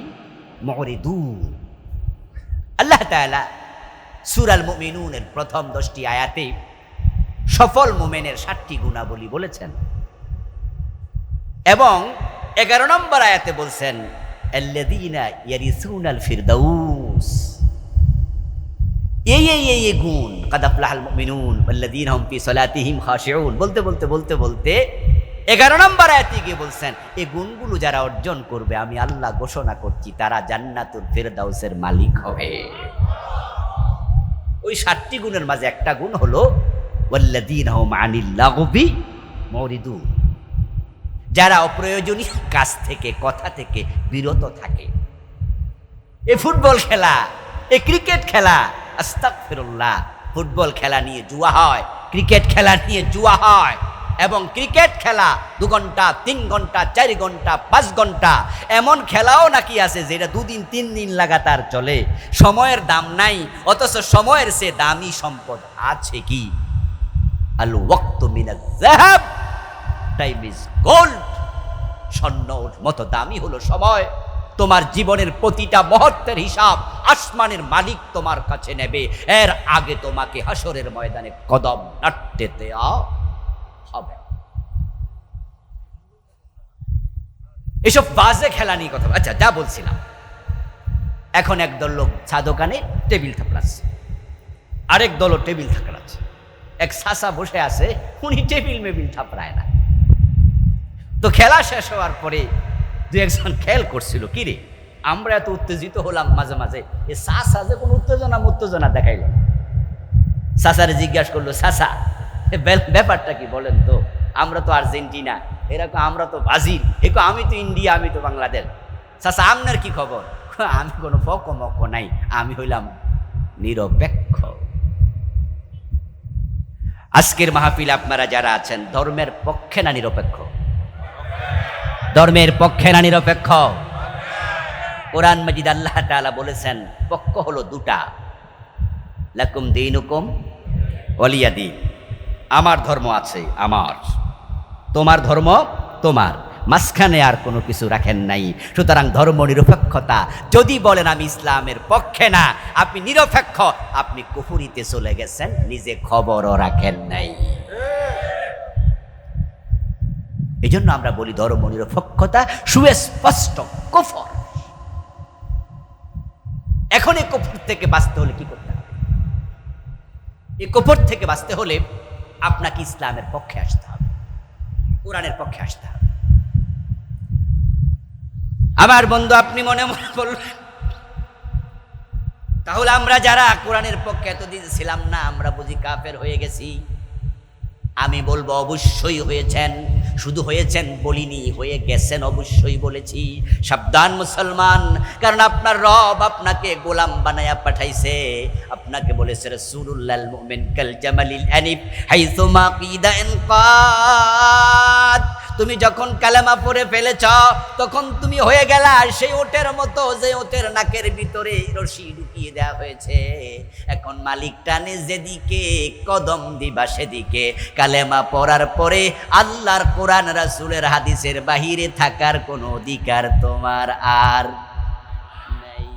মুরিদুন। আল্লাহ তাআলা সূরাল মুমিনুনের প্রথম 10টি আয়াতে সফল মুমিনের 7টি গুণাবলী বলেছেন, এবং 11 নম্বর আয়াতে বলছেন আল্লাযীনা ইয়ারিসুনাল ফিরদাউস। এই গুণ, কাদ আফলাহাল মুমিনুন ওয়াল্লাযীনা হুম ফি সালাতিহিম খাশিউন, বলতে বলতে বলতে বলতে 11 নম্বর আয়াতে গিয়ে বলছেন এই গুণগুলো যারা অর্জন করবে, আমি আল্লাহ ঘোষণা করছি তারা জান্নাতুল ফিরদাউসের মালিক হবে। ওই 7টি গুণের মাঝে একটা গুণ হলো ওয়াল্লাযীনা হুম আনিল লাগবি মুরিদুন, যারা অপ্রয়োজনীয় কাজ থেকে, কথা থেকে বিরত থাকে। এই ফুটবল খেলা, এই ক্রিকেট খেলা, আস্তাগফিরুল্লাহ, ফুটবল খেলা নিয়ে জুয়া হয়, ক্রিকেট খেলা নিয়ে জুয়া হয়, এবং ক্রিকেট খেলা 2 ঘন্টা 3 ঘন্টা 4 ঘন্টা 5 ঘন্টা, এমন খেলাও নাকি আছে যেটা 2 দিন 3 দিন লাগাতার চলে। সময়ের দাম নাই, অথচ সময়ের সে দামি সম্পদ আছে কি? আল ওয়াক্তু মিনাজ যাহাব, টাইম ইজ গোল্ড। স্বর্ণর মতো দামি হলো সময়। তোমার জীবনের প্রতিটা মুহূর্তের হিসাব আসমানের মালিক তোমার কাছে নেবে, এর আগে তোমাকে হাসরের ময়দানে কদম নাড়তে দেয়া হবে। এসব বাজে খেলা নিয়ে কথা। আচ্ছা, যা বলছিলাম, এখন একদল লোক চা দোকানে টেবিল থাপড়াচ্ছে, আরেক দলও টেবিল থাপড়াচ্ছে। এক চাচা বসে আছে, উনি টেবিল মেবিল থাপড়ায় না। তো খেলা শেষ হওয়ার পরে 2-1 খেয়াল করছিল, কি রে আমরা এত উত্তেজিত হলাম মাঝে মাঝে, এ চাচা যে কোনো উত্তেজনা দেখাইল। চাচারে জিজ্ঞাসা করলো, চাচা ব্যাপারটা কি বলেন তো? আমরা তো আর্জেন্টিনা, এরকম আমরা তো ব্রাজিল, এরকম আমি তো ইন্ডিয়া, আমি তো বাংলাদেশ। চাচা আপনার কি খবর? আমি কোনো পক্ষ নাই, আমি হইলাম নিরপেক্ষ। আজকের মাহফিল আপনারা যারা আছেন, ধর্মের পক্ষে না নিরপেক্ষ? ধর্মের পক্ষে না নিরপেক্ষ? কোরআন মাজিদ আল্লাহ তাআলা বলেছেন পক্ষ হলো 2টা, লাকুম দীনুকুম ওয়ালিয়া দীন। আমার ধর্ম আছে আমার, তোমার ধর্ম তোমার, মাঝখানে আর কোনো কিছু রাখেন নাই। সুতরাং ধর্ম নিরপেক্ষতা, যদি বলেন আমি ইসলামের পক্ষে না, আপনি নিরপেক্ষ, আপনি কুফরিতে চলে গেছেন, নিজে খবরও রাখেন নাই। এই জন্য আমরা বলি ধর্ম নিরপেক্ষতা সুস্পষ্ট কুফর। এখন এই কুফর থেকে বাঁচতে হলে কি করতে হবে? এই কুফর থেকে বাঁচতে হলে আপনাকে ইসলামের পক্ষে আসতে হবে, কোরআনের পক্ষে আসতে হবে। আমার বন্ধু, আপনি মনে মনে বলবেন, তাহলে আমরা যারা কোরআনের পক্ষে এতদিন ছিলাম না, আমরা বুঝি কাফের হয়ে গেছি? আমি বলবো অবশ্যই হয়েছেন। শুধু হয়েছেন বলিনি, হয়ে গেছেন অবশ্যই বলেছি। সাবধান মুসলমান, কারণ আপনার রব আপনাকে গোলাম বানায়া পাঠাইছে। আপনাকে বলেছে রাসূলুল্লাহ মুমিন কাল জামালিল আনিফ হাইসুমা কিদা ইনকাদ। তুমি যখন কালেমা পড়ে ফেলেছ তখন তুমি হয়ে গেলা সেই ওটের মতো, যে ওটের নাকের ভিতরে রশি ঢুকিয়ে দেওয়া হয়েছে। এখন মালিক টানে যেদিকে, কদম দিবা সেদিকে। কালেমা পড়ার পরে আল্লাহর কোরআন রাসূলের হাদিসের বাহিরে থাকার কোনো অধিকার তোমার আর নেই।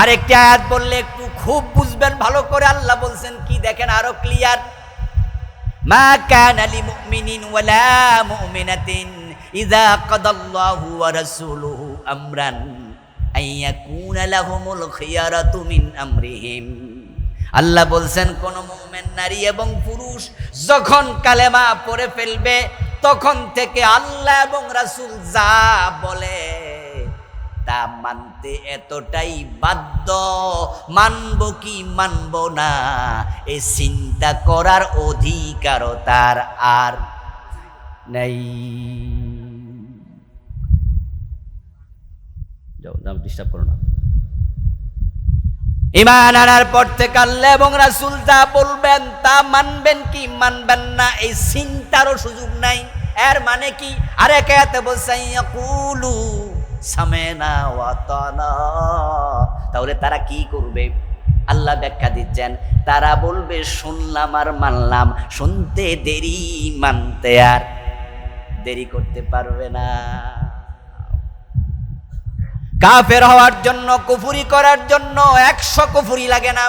আরেকটি আয়াত বললে একটু খুব বুঝবেন ভালো করে। আল্লাহ বলছেন কি দেখেন, আরো ক্লিয়ার। মা কানা লিমুমিনিন ওয়ালা মুমিনাতিন ইযা কাদাল্লাহু ওয়া রাসূলুহু আমরান আইয়াকুনা লাহুমুল খিয়ারাতু মিন আমরিহিম। আল্লাহ বলছেন কোন মুমিন নারী এবং পুরুষ যখন কালেমা পড়ে ফেলবে তখন থেকে আল্লাহ এবং রাসূল যা বলে তা মানতে এতটাই বাধ্য, মানব কি মানব না এই চিন্তা করার অধিকারও তার আর নেই। ডিস্টার্ব করো না। ঈমান আনার পর থেকে আল্লাহ এবং রাসূল যা বলবেন তা মানবেন কি মানবেন না এই চিন্তারও সুযোগ নাই। এর মানে কি? আরেক আয়াতে বলছে ইয়াকুলু সামেনা ওয়া আতানা। তাহলে তারা কি করবে? আল্লাহ ব্যাখ্যা দিচ্ছেন, তারা বলবে শুনলাম আর মানলাম। শুনতে দেরি, মানতে আর দেরি করতে পারবে না। কাফের হওয়ার জন্য, কুফরি করার জন্য 100 কুফরি লাগে না,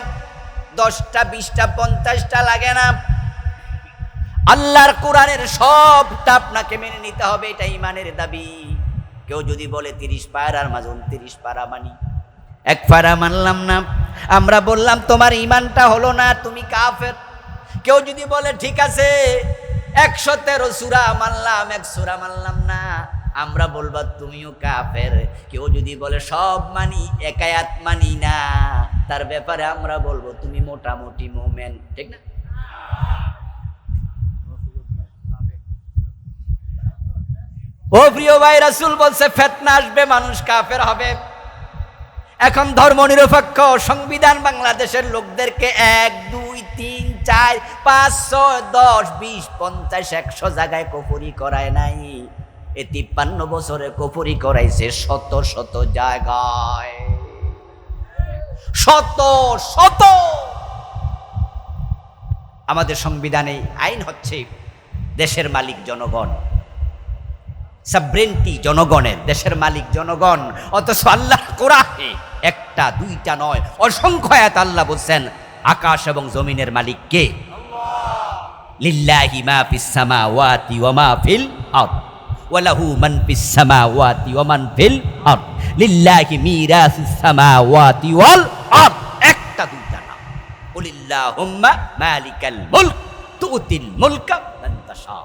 10টা 20টা 50টা লাগে না। আল্লাহর কোরআনের সবটা আপনাকে মেনে নিতে হবে, এটা ঈমানের দাবি। কেউ যদি বলে 30 পারার মাঝে 29 পারা মানি, 1 পারা মানলাম না, আমরা বললাম তোমার ঈমানটা হলো না, তুমি কাফের। কেউ যদি বলে ঠিক আছে 113 সূরা মানলাম, 1 সূরা মানলাম না, আমরা বলবো তুমিও কাফের। কেউ যদি বলে সব মানি, 1 আয়াত মানি না, তার ব্যাপারে আমরা বলবো তুমি মোটামুটি মুমিন। ঠিক না? ও প্রিয় ভাই, রাসূল বলছে ফিতনা আসবে, মানুষ কাফের হবে। এখন ধর্ম নিরপেক্ষ সংবিধান বাংলাদেশের লোকদেরকে 1 2 3 4 5 6 10 20 50 100 জায়গায় কুফরি করায় নাই। এই 53 বছরে কুফরি করাইছে শত শত জায়গায়, শত শত। আমাদের সংবিধানে আইন হচ্ছে দেশের মালিক জনগণ, সাবরেন্টি জনগণের, দেশের মালিক জনগণ। অথচ আল্লাহর কোরআনে 1টা 2টা নয়, অসংখ্য আয়াত আল্লাহ বলছেন আকাশ এবং জমিনের মালিক কে? আল্লাহ। লিল্লাহি মা ফিস সামাওয়াতি ওয়া মা ফিল আরদ ওয়া লাহু মান ফিস সামাওয়াতি ওয়া মান ফিল আরদ লিল্লাহি মিরাসুস সামাওয়াতি ওয়াল আরদ। 1টা 2টা না। কুলিল্লাহুম্মা মালিকাল মুলক তুতিল মুলকা মান তাশা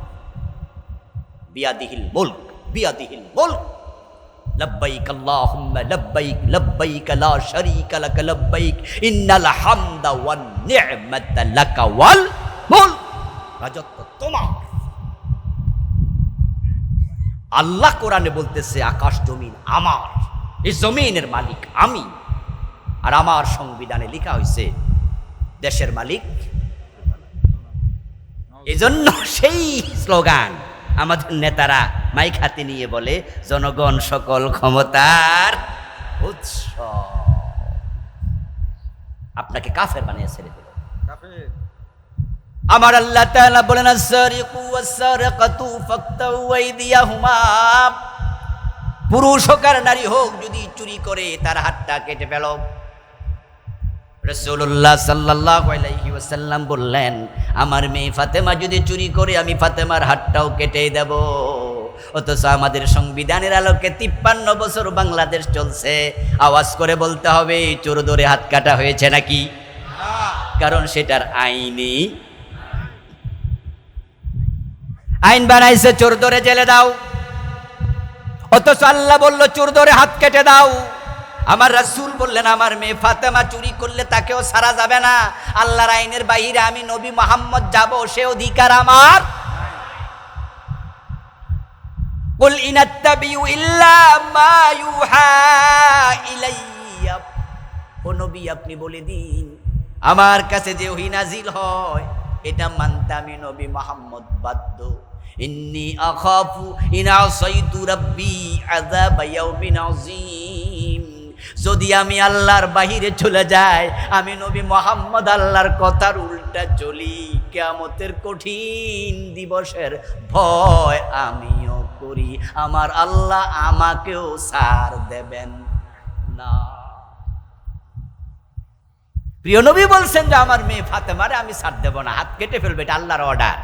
বিয়াদিহিল মুলক বিয়াদিহিল মুলক লব্বাইক আল্লাহুম্মা লব্বাইক লব্বাইক লা শারীকা লাক লব্বাইক ইন্নাল হামদা ওয়ান নি'মাতা লাকা ওয়াল মুলক। রাজত্ব তোমার। আল্লাহ কোরআনে বলতেছে আকাশ জমিন আমার, এই জমিনের মালিক আমি। আর আমার সংবিধানে লেখা হয়েছে দেশের মালিক। এজন্য সেই স্লোগান আমাদের নেতারা মাইক হাতে নিয়ে বলে জনগণ সকল ক্ষমতার উৎস। আপনাকে কাফের বানিয়ে ছেড়ে দিল। আমার আল্লাহ তাআলা বলেন আস-সারিকু ওয়াস-সারিকাতু ফাকতাউ আইদিয়াহুমা। পুরুষ হোক আর নারী হোক, যদি চুরি করে তার হাতটা কেটে ফেলো। রাসূলুল্লাহ সাল্লাল্লাহু আলাইহি ওয়াসাল্লাম বললেন, আমার মেয়ে ফাতেমা যদি চুরি করে আমি ফাতেমার হাতটাও কেটে দেব। অথচ আমাদের সংবিধানের আলোকে 53 বছর বাংলাদেশ চলছে। আওয়াজ করে বলতে হবে চোর ধরে হাত কাটা হয়েছে নাকি? কারণ সেটার আইন বানাইছে চোর ধরে জেলে দাও, অথচ আল্লাহ বলল চোর ধরে হাত কেটে দাও। আমার রাসূল বললেন আমার মেয়ে ফাতেমা চুরি করলে তাকেও ছাড়া যাবে না। আল্লাহর আইনের বাইরে আমি নবী মুহাম্মদ যাব, সে অধিকার আমার। কুল ইনাত্তাবিউ ইল্লা মা ইউহা ইলাইয়া, ও নবী আপনি বলে দিন আমার কাছে যে ওহী নাজিল হয় এটা মানতে আমি নবী মুহাম্মদ বাধ্য। ইন্নী আখাফু ইন আসাইতু রাব্বি আযাব ইয়াউমিন আযীম, যদি আমি আল্লাহর বাহিরে চলে যাই, আমি নবী মুহাম্মদ আল্লাহর কথার উল্টা চলি, কিয়ামতের কঠিন দিবসের ভয় আমিও করি, আমার আল্লাহ আমাকেও ছাড় দেবেন না। প্রিয় নবী বলছেন যে আমার মেয়ে ফাতেমারে আমি ছাড় দেব না, হাত কেটে ফেলবে, এটা আল্লাহর অর্ডার।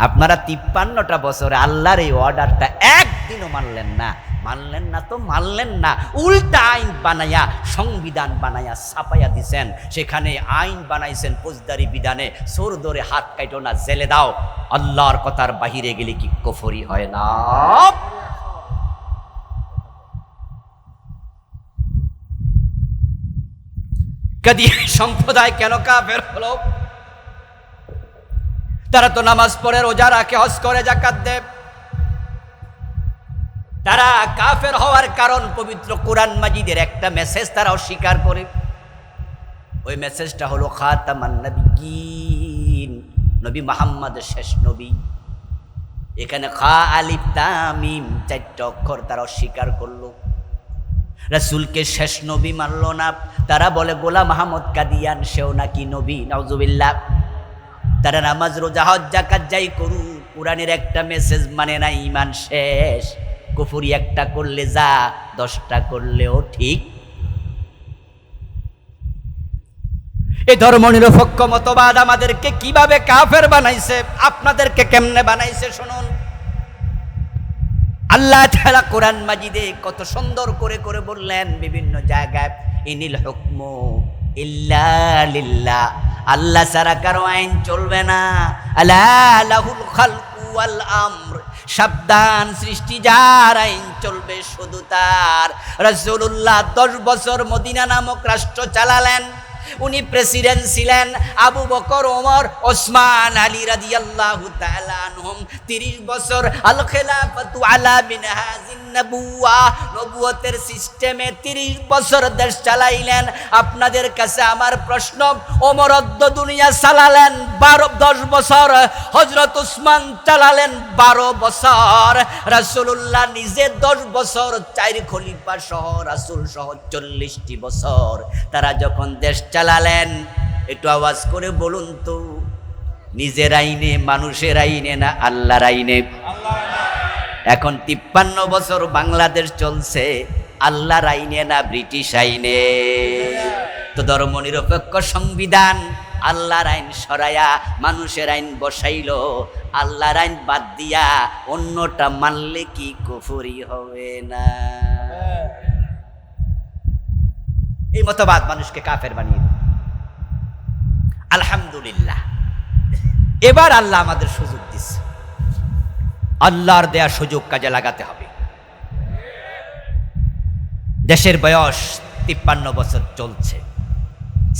আপনারা 53টা বছরে আল্লাহর এই অর্ডারটা একদিনও মানলেন না তো মানলেন না, উল্টা আইন বানাইয়া সংবিধান বানাইয়া ছাপাইয়া দিছেন। সেখানে আইন বানাইছেন ফৌজদারি বিধানে, চোর ধরে হাত কাটো না, জেলে দাও। আল্লাহর কথার বাহিরে গেলে কি কুফরি হয় না? কাদিয়া সম্প্রদায় কেন কাফের হলো? তারা তো নামাজ পড়ে, রোজা রাখে, হজ করে, যাকাত দেয়। তারা কাফের হওয়ার কারণ পবিত্র কোরআন মাজিদের একটা মেসেজ তারা অস্বীকার করে। ওই মেসেজটা হলো খাতামান নবিয়্যিন, নবী মুহাম্মদ শেষ নবী। এখানে খা আলিফ তাম মিম 4টা অক্ষর তারা অস্বীকার করলো। রাসূলকে শেষ নবী মানলো না। তারা বলে গোলাম আহমদ কাদিয়ান সেও নাকি নবী, নাউজুবিল্লাহ। তারা নামাজ রোজা হজ যাকাত যাই করুক, কোরআনের একটা মেসেজ মানে না, ঈমান শেষ। কুফরি একটা করলে যা, 10টা করলেও ঠিক। এই ধর্মনিরপেক্ষ মতবাদ আমাদেরকে কিভাবে কাফের বানাইছে, আপনাদেরকে কেমনে বানাইছে শুনুন। আল্লাহ তাআলা কোরআন মাজিদে কত সুন্দর করে করে বললেন বিভিন্ন জায়গায়, ইনিল হুকমু ইল্লা লিল্লাহ, আল্লাহ ছাড়া কারো আইন চলবে না। আলা লাহুল খালকু ওয়াল আমর, সাবধান, সৃষ্টি যার, আইন চলবে শুধু তার। রাসূলুল্লাহ 10 বছর মদিনা নামক রাষ্ট্র চালালেন। উনি প্রেসিডেন্ট ছিলেন। আবু বকর, ওমর, ওসমান, আলী রাদিয়াল্লাহু তাআলা আনহুম 30 বছর আল খিলাফাতু আলা মিনহাজিন নবুওয়া, নবুয়তের সিস্টেমে 30 বছর দেশ চালাইলেন। আপনাদের কাছে আমার প্রশ্ন, ওমর অর্ধ দুনিয়া চালালেন 10 বছর, হযরত ওসমান চালালেন 12 বছর, রাসূলুল্লাহ নিজে 10 বছর, 4 খলিফা সহ রাসূল সহ 40টি বছর তারা যখন দেশ চালালেন। একটু আওয়াজ করে বলুন তো, নিজের আইনে, মানুষের আইনে না আল্লাহর আইনে? এখন 53 বছর বাংলাদেশ চলছে আল্লাহর আইনে না ব্রিটিশ আইনে? তো ধর্মনিরপেক্ষ সংবিধান আল্লাহর আইন সরাইয়া মানুষের আইন বসাইল। আল্লাহর আইন বাদ দিয়া অন্যটা মানলে কি কুফরি হবে না? এই মতবাদ মানুষকে কাফের বানিয়ে দেয়। আলহামদুলিল্লাহ, এবার আল্লাহ আমাদের সুযোগ দিচ্ছে। আল্লাহর দেয়া সুযোগ কাজে লাগাতে হবে। দেশের বয়স 53 বছর চলছে।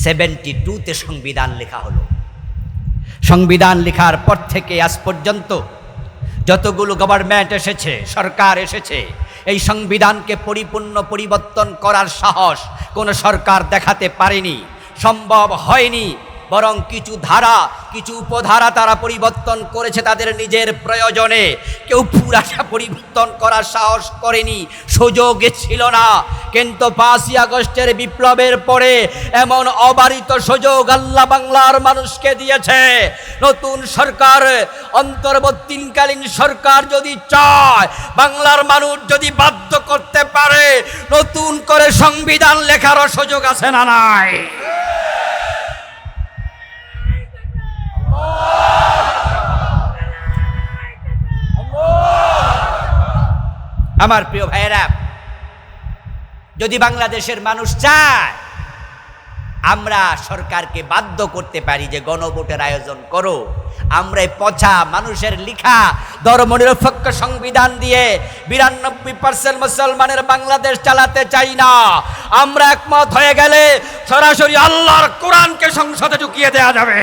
72তে সংবিধান লেখা হলো। সংবিধান লেখার পর থেকে আজ পর্যন্ত যতগুলো গভর্নমেন্ট এসেছে, সরকার এসেছে, এই সংবিধানকে পরিপূর্ণ পরিবর্তন করার সাহস কোন সরকার দেখাতে পারেনি, সম্ভব হয়নি। বরং কিছু ধারা, কিছু উপধারা তারা পরিবর্তন করেছে তাদের নিজের প্রয়োজনে। কেউ পুরাটা পরিবর্তন করার সাহস করেনি, সুযোগে ছিল না। কিন্তু 5ই আগস্টের বিপ্লবের পরে এমন অবারিত সুযোগ আল্লাহ বাংলার মানুষকে দিয়েছে। নতুন সরকার, অন্তর্বর্তীকালীন সরকার যদি চায়, বাংলার মানুষ যদি বাধ্য করতে পারে, নতুন করে সংবিধান লেখারও সুযোগ আছে না নাই? আমার প্রিয় ভাইয়েরা, যদি বাংলাদেশের মানুষ চায় আমরা সরকারকে বাধ্য করতে পারি যে গণভোটের আয়োজন করো, আমরা এই পচা মানুষের লিখা ধর্মনিরপেক্ষ সংবিধান দিয়ে 92% মুসলমানের বাংলাদেশ চালাতে চাই না। আমরা একমত হয়ে গেলে সরাসরি আল্লাহর কোরআনকে সংসদে ঢুকিয়ে দেওয়া যাবে।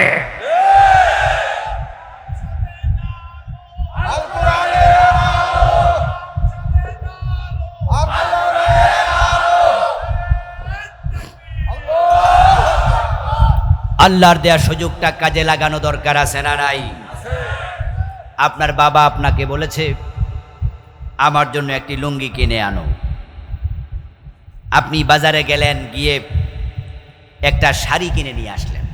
আল্লাহর দেয়া সুযোগটা কাজে লাগানো দরকার আছে না নাই? আপনার বাবা আপনাকে বলেছে আমার জন্য একটি লুঙ্গি কিনে আনো, আপনি বাজারে গেলেন, গিয়ে একটা শাড়ি কিনে নিয়ে আসলেন।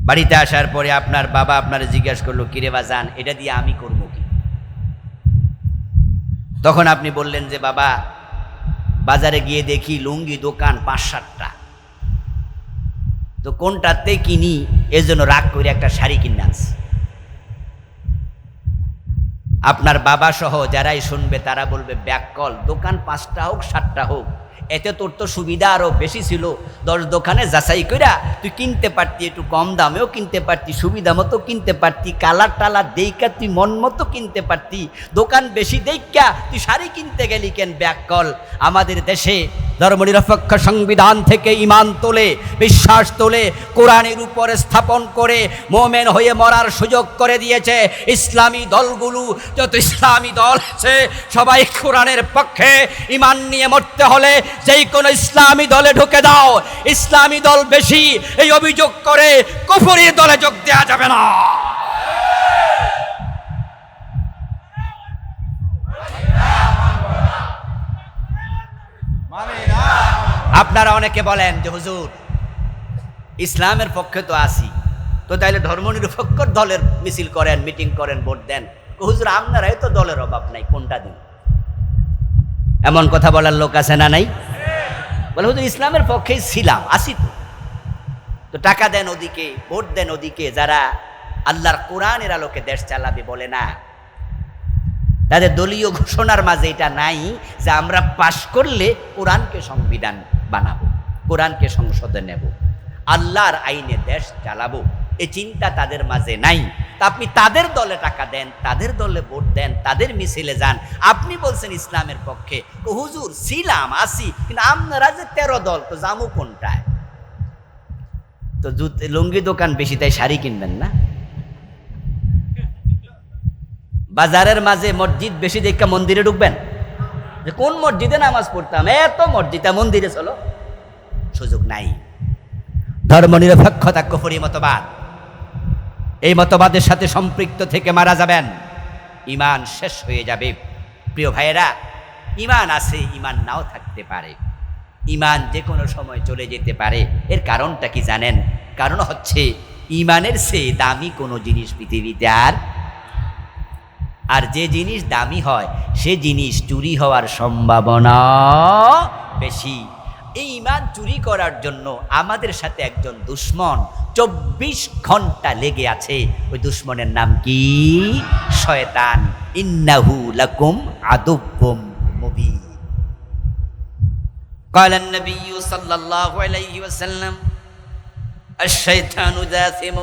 বাড়িতে আসার পরে আপনার বাবা আপনারে জিজ্ঞাসা করলো, কিরে বাজান, এটা দিয়ে আমি করবো কি? তখন আপনি বললেন যে বাবা, বাজারে গিয়ে দেখি লুঙ্গি দোকান 5-7টা, তো কোনটাতে কিনি, এর জন্য রাগ করে একটা শাড়ি কিনে আনছি। আপনার বাবা সহ যারাই শুনবে তারা বলবে, ব্যাককল, দোকান 5টা হোক 7টা হোক, এতে তোর তো সুবিধা আরো বেশি ছিল। 10 দোকানে যাচাই কইরা তুই কিনতে পারতি, একটু কম দামেও কিনতে পারতি, সুবিধা মতো কিনতে পারতি, কালার টালার দেইকা তুই মন মতো কিনতে পারতি। দোকান বেশি দেইকা তুই শাড়ি কিনতে গেলি কেন? ব্যাককল। আমাদের দেশে ধর্মনিরপেক্ষ সংবিধান থেকে ঈমান তোলে, বিশ্বাস তোলে, কোরআনের উপরে স্থাপন করে মোমেন হয়ে মরার সুযোগ করে দিয়েছে। ইসলামী দলগুলো, যত ইসলামী দল আছে সবাই কোরআনের পক্ষে। ঈমান নিয়ে মরতে হলে যেই কোনো ইসলামী দলে ঢুকে দাও, ইসলামী দল বেশি এই অভিযোগ করে কুফরি দলে যোগ দেওয়া যাবে না। আপনারা অনেকে বলেন যে হুজুর ইসলামের পক্ষে তো আসি, তো তাইলে ধর্মনিরপেক্ষ দলের মিছিল করেন, মিটিং করেন, ভোট দেন। হুজুর আপনারাই তো দলের অভাব নাই, কোনটা দিন? এমন কথা বলার লোক আছে না নাই? বলে হুজুর ইসলামের পক্ষেই ছিলাম, আসি তো টাকা দেন ওদিকে, ভোট দেন ওদিকে। যারা আল্লাহর কোরআনের আলোকে দেশ চালাবে বলে না, তাদের দলীয় ঘোষণার মাঝে এটা নাই যে আমরা পাশ করলে কোরআনকে সংবিধান বানাবো, কোরআনকে সংসদে নেব, আল্লাহর আইনে দেশ চালাবো, এই চিন্তা তাদের মাঝে নাই। তা আপনি তাদের দলে টাকা দেন, তাদের দলে ভোট দেন, তাদের মিছিলে যান। আপনি বলছেন ইসলামের পক্ষে, হুজুর ছিলাম, আসি, কিন্তু আপনারা যে 13 দল, তো জামু কোনটায়? তো লুঙ্গি দোকান বেশি, তাই শাড়ি কিনবেন না। বাজারের মাঝে মসজিদ বেশি দেখে মন্দিরে ঢুকবেন? যে কোন মসজিদে নামাজ পড়তাম, এত মসজিদে মন্দিরে চলো, সুযোগ নাই। ধর্মনিরপেক্ষতা কুফরি মতবাদ, এই মতবাদের সাথে সম্পৃক্ত থেকে মারা যাবেন, ঈমান শেষ হয়ে যাবে। প্রিয় ভাইয়েরা, ঈমান আছে, ঈমান নাও থাকতে পারে, ঈমান যে কোনো সময় চলে যেতে পারে। এর কারণটা কি জানেন? কারণ হচ্ছে ঈমানের চেয়ে দামি কোনো জিনিস পৃথিবীতে আর যে জিনিস দামি হয় সে জিনিস চুরি হওয়ার সম্ভাবনা বেশি। এই ঈমান চুরি করার জন্য আমাদের সাথে একজন দুশমন 24 ঘন্টা লেগে আছে। ওই দুশমনের নাম কি? শয়তান। ইন্নাহু লাকুম আদুব্বুম মুবিন। قال النبي صلى الله عليه وسلم الشيطان جاثم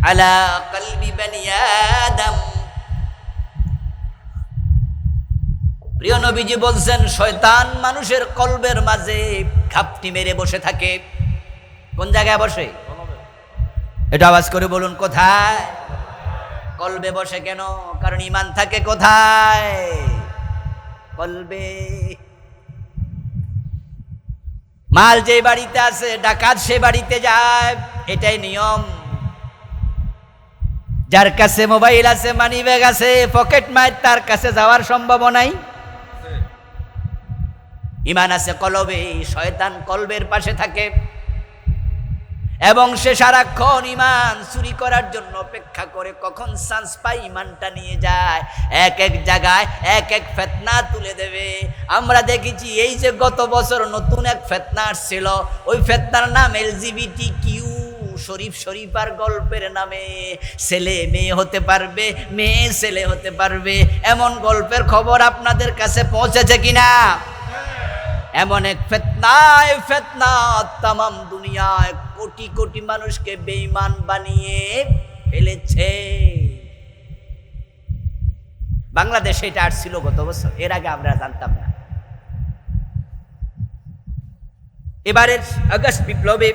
على قلب بني آدم। প্রিয় নবীজি বলছেন, শয়তান মানুষের কলবের মাঝে ঘাপটি মেরে বসে থাকে। কোন জায়গায় বসে? এটা আওয়াজ করে বলুন, কোথায়? কলবে বসে। কেন? কারণ ঈমান থাকে কোথায়? কলবে। মাল যে বাড়িতে আছে, ডাকাত সে বাড়িতে যায়, এটাই নিয়ম। যার কাছে মোবাইল আছে, মানি ব্যাগ আছে, পকেট মার, তার কাছে যাওয়ার সম্ভাবনাই। ঈমান আছে কলবে, শয়তান কলবের পাশে থাকে এবং সে সারাক্ষণ ঈমান চুরি করার জন্য অপেক্ষা করে, কখন চান্স পাই ঈমানটা নিয়ে যায়। এক এক জায়গায় এক এক ফিতনা তুলে দেবে। আমরা দেখেছি এই যে গত বছর নতুন এক ফিতনা আসছিল, ওই ফিতনার নাম LGBTQ। শরীফ শরীফার গল্পের নামে ছেলে মেয়ে হতে পারবে, মেয়ে ছেলে হতে পারবে, এমন গল্পের খবর আপনাদের কাছে পৌঁছেছে কিনা? এমন এক ফিতনায় ফিতনা তামাম দুনিয়ায় কোটি কোটি মানুষকে বেঈমান বানিয়ে ফেলেছে। বাংলাদেশে এটা আসছিল গত বছর, এর আগে আমরা জানতাম না। এবারের আগস্ট বিপ্লবে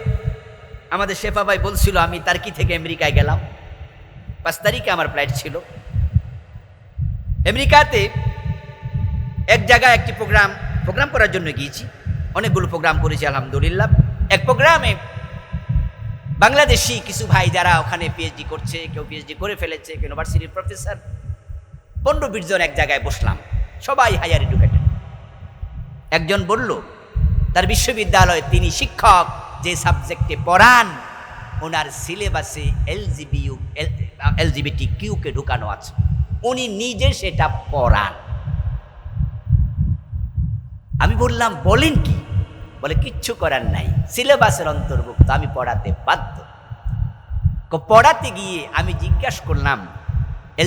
আমাদের শেফা ভাই বলছিল, আমি তার্কি থেকে আমেরিকায় গেলাম, 5 তারিখে আমার ফ্লাইট ছিল। আমেরিকাতে এক জায়গায় একটি প্রোগ্রাম করার জন্য গিয়েছি, অনেকগুলো প্রোগ্রাম করেছি আলহামদুলিল্লাহ। এক প্রোগ্রামে বাংলাদেশি কিছু ভাই যারা ওখানে পিএইচডি করছে, কেউ পিএইচডি করে ফেলেছে, কেউ ইউনিভার্সিটির প্রফেসর, 15-20 জন এক জায়গায় বসলাম, সবাই হায়ার এডুকেটেড। একজন বলল তার বিশ্ববিদ্যালয়ে তিনি শিক্ষক, যে সাবজেক্টে পড়ান ওনার সিলেবাসে LGBTQ কে ঢুকানো আছে, উনি নিজে সেটা পড়ান। আমি বললাম বলেন কি? বলে কিচ্ছু করার নাই, সিলেবাসের অন্তর্ভুক্ত, আমি পড়াতে বাধ্য। পড়াতে গিয়ে আমি জিজ্ঞাসা করলাম,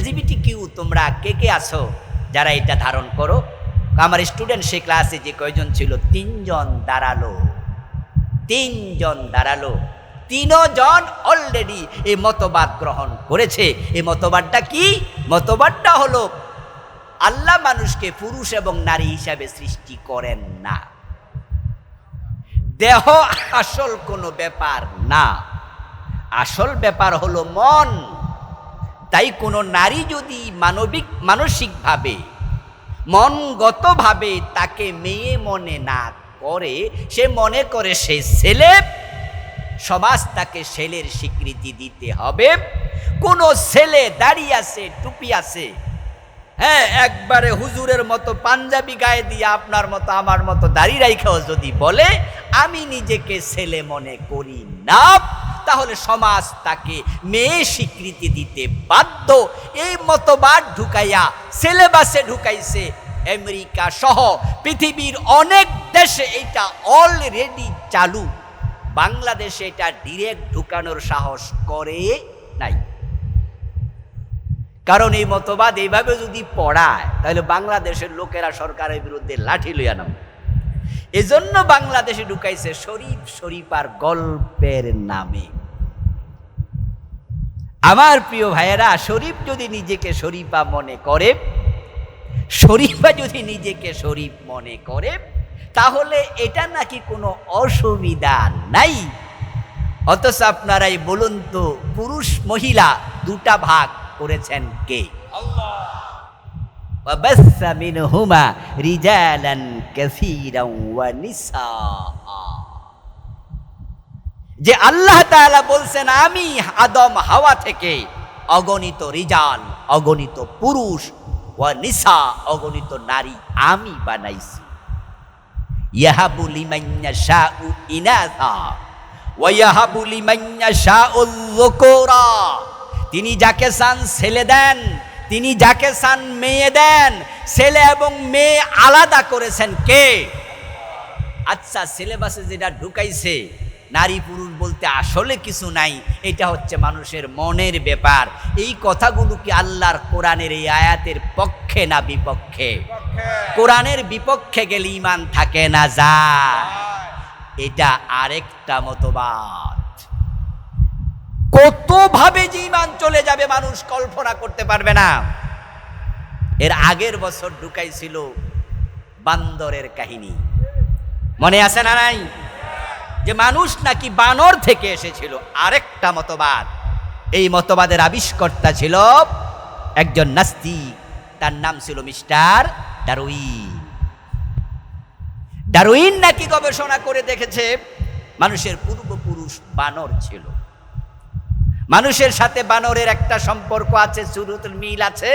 LGBTQ তোমরা কে কে আছো যারা এটা ধারণ করো? আমার স্টুডেন্ট সে ক্লাসে যে কয়জন ছিল, 3 জন দাঁড়ালো। 3 জন দাঁড়ালো, 3 জন অলরেডি এই মতবাদ গ্রহণ করেছে। এই মতবাদটা কি? মতবাদটা হলো আল্লাহ মানুষকে পুরুষ এবং নারী হিসাবে সৃষ্টি করেন না, দেহ আসল কোনো ব্যাপার না, আসল ব্যাপার হলো মন। তাই কোনো নারী যদি মানসিকভাবে মনগতভাবে তাকে মেয়ে মনে না করে, সে মনে করে সে ছেলে, সমাজ তাকে ছেলের স্বীকৃতি দিতে হবে। কোনো ছেলে দাড়ি আছে, টুপি আছে, হ্যাঁ একবারে হুজুরের মতো পাঞ্জাবি গায়ে দিয়ে আপনার মতো আমার মতো দাড়ি রাইখাও যদি বলে আমি নিজেকে ছেলে মনে করি না, তাহলে সমাজ তাকে মেয়ে স্বীকৃতি দিতে বাধ্য। এই মতবাদ ঢুকাইয়া সিলেবাসে ঢুকাইছে আমেরিকা সহ পৃথিবীর অনেক দেশে, এটা অলরেডি চালু। বাংলাদেশে এটা ডিরেক্ট ঢুকানোর সাহস করে নাই, কারণ এই মতবাদ এইভাবে যদি পড়ায় তাহলে বাংলাদেশের লোকেরা সরকারের বিরুদ্ধে লাঠি লইয়া নাম। এজন্য বাংলাদেশে ঢুকাইছে শরীফ শরীফার গল্পের নামে। আমার প্রিয় ভাইয়েরা, শরীফ যদি নিজেকে শরীফা মনে করে, শরীফা যদি নিজেকে শরীফ মনে করে, তাহলে এটা নাকি কোনো অসুবিধা নাই। অথচ আপনারাই বলুন তো, পুরুষ মহিলা দুটা ভাগ করেছেন কে? আল্লাহ। ওয়াবাসসা মিনহুমা রিজালান কাসীরান ওয়া নিসা। যে আল্লাহ তাআলা বলছেন, আমি আদম হাওয়া থেকে অগণিত রিজাল, অগণিত পুরুষ, ওয়া নিসা, অগণিত নারী আমি বানাইছি। ইয়াহাবু লিমান ইয়াশাউ ইনাসা ওয়া ইয়াহাবু লিমান ইয়াশাউ যুকুরা। তিনি যাকে চান ছেলে দেন, তিনি যাকে চান মেয়ে দেন। ছেলে এবং মেয়ে আলাদা করেছেন কে? আচ্ছা, সিলেবাসে যেটা ঢুকাইছে নারী পুরুষ বলতে আসলে কিছু নাই, এটা হচ্ছে মানুষের মনের ব্যাপার। এই কথাগুলো কি আল্লাহর কোরআনের এই আয়াতের পক্ষে না বিপক্ষে? কোরআনের বিপক্ষে গেলে ঈমান থাকে না যায়। এটা আরেকটা মতবাদ। কতভাবে যে ঈমান চলে যাবে মানুষ কল্পনা করতে পারবে না। এর আগের বছর ঢুকাইছিল বান্দরের কাহিনী, মনে আছে না নাই? যে মানুষ নাকি বানর থেকে এসেছিল। আরেকটা মতবাদ, এই মতবাদের আবিষ্কর্তা ছিল একজন নাস্তিক, তার নাম ছিল মিস্টার ডারউইন। ডারউইন নাকি গবেষণা করে দেখেছে মানুষের পূর্বপুরুষ বানর ছিল। মানুষের সাথে বানরের একটা সম্পর্ক আছে, সুরুতুল মিল আছে।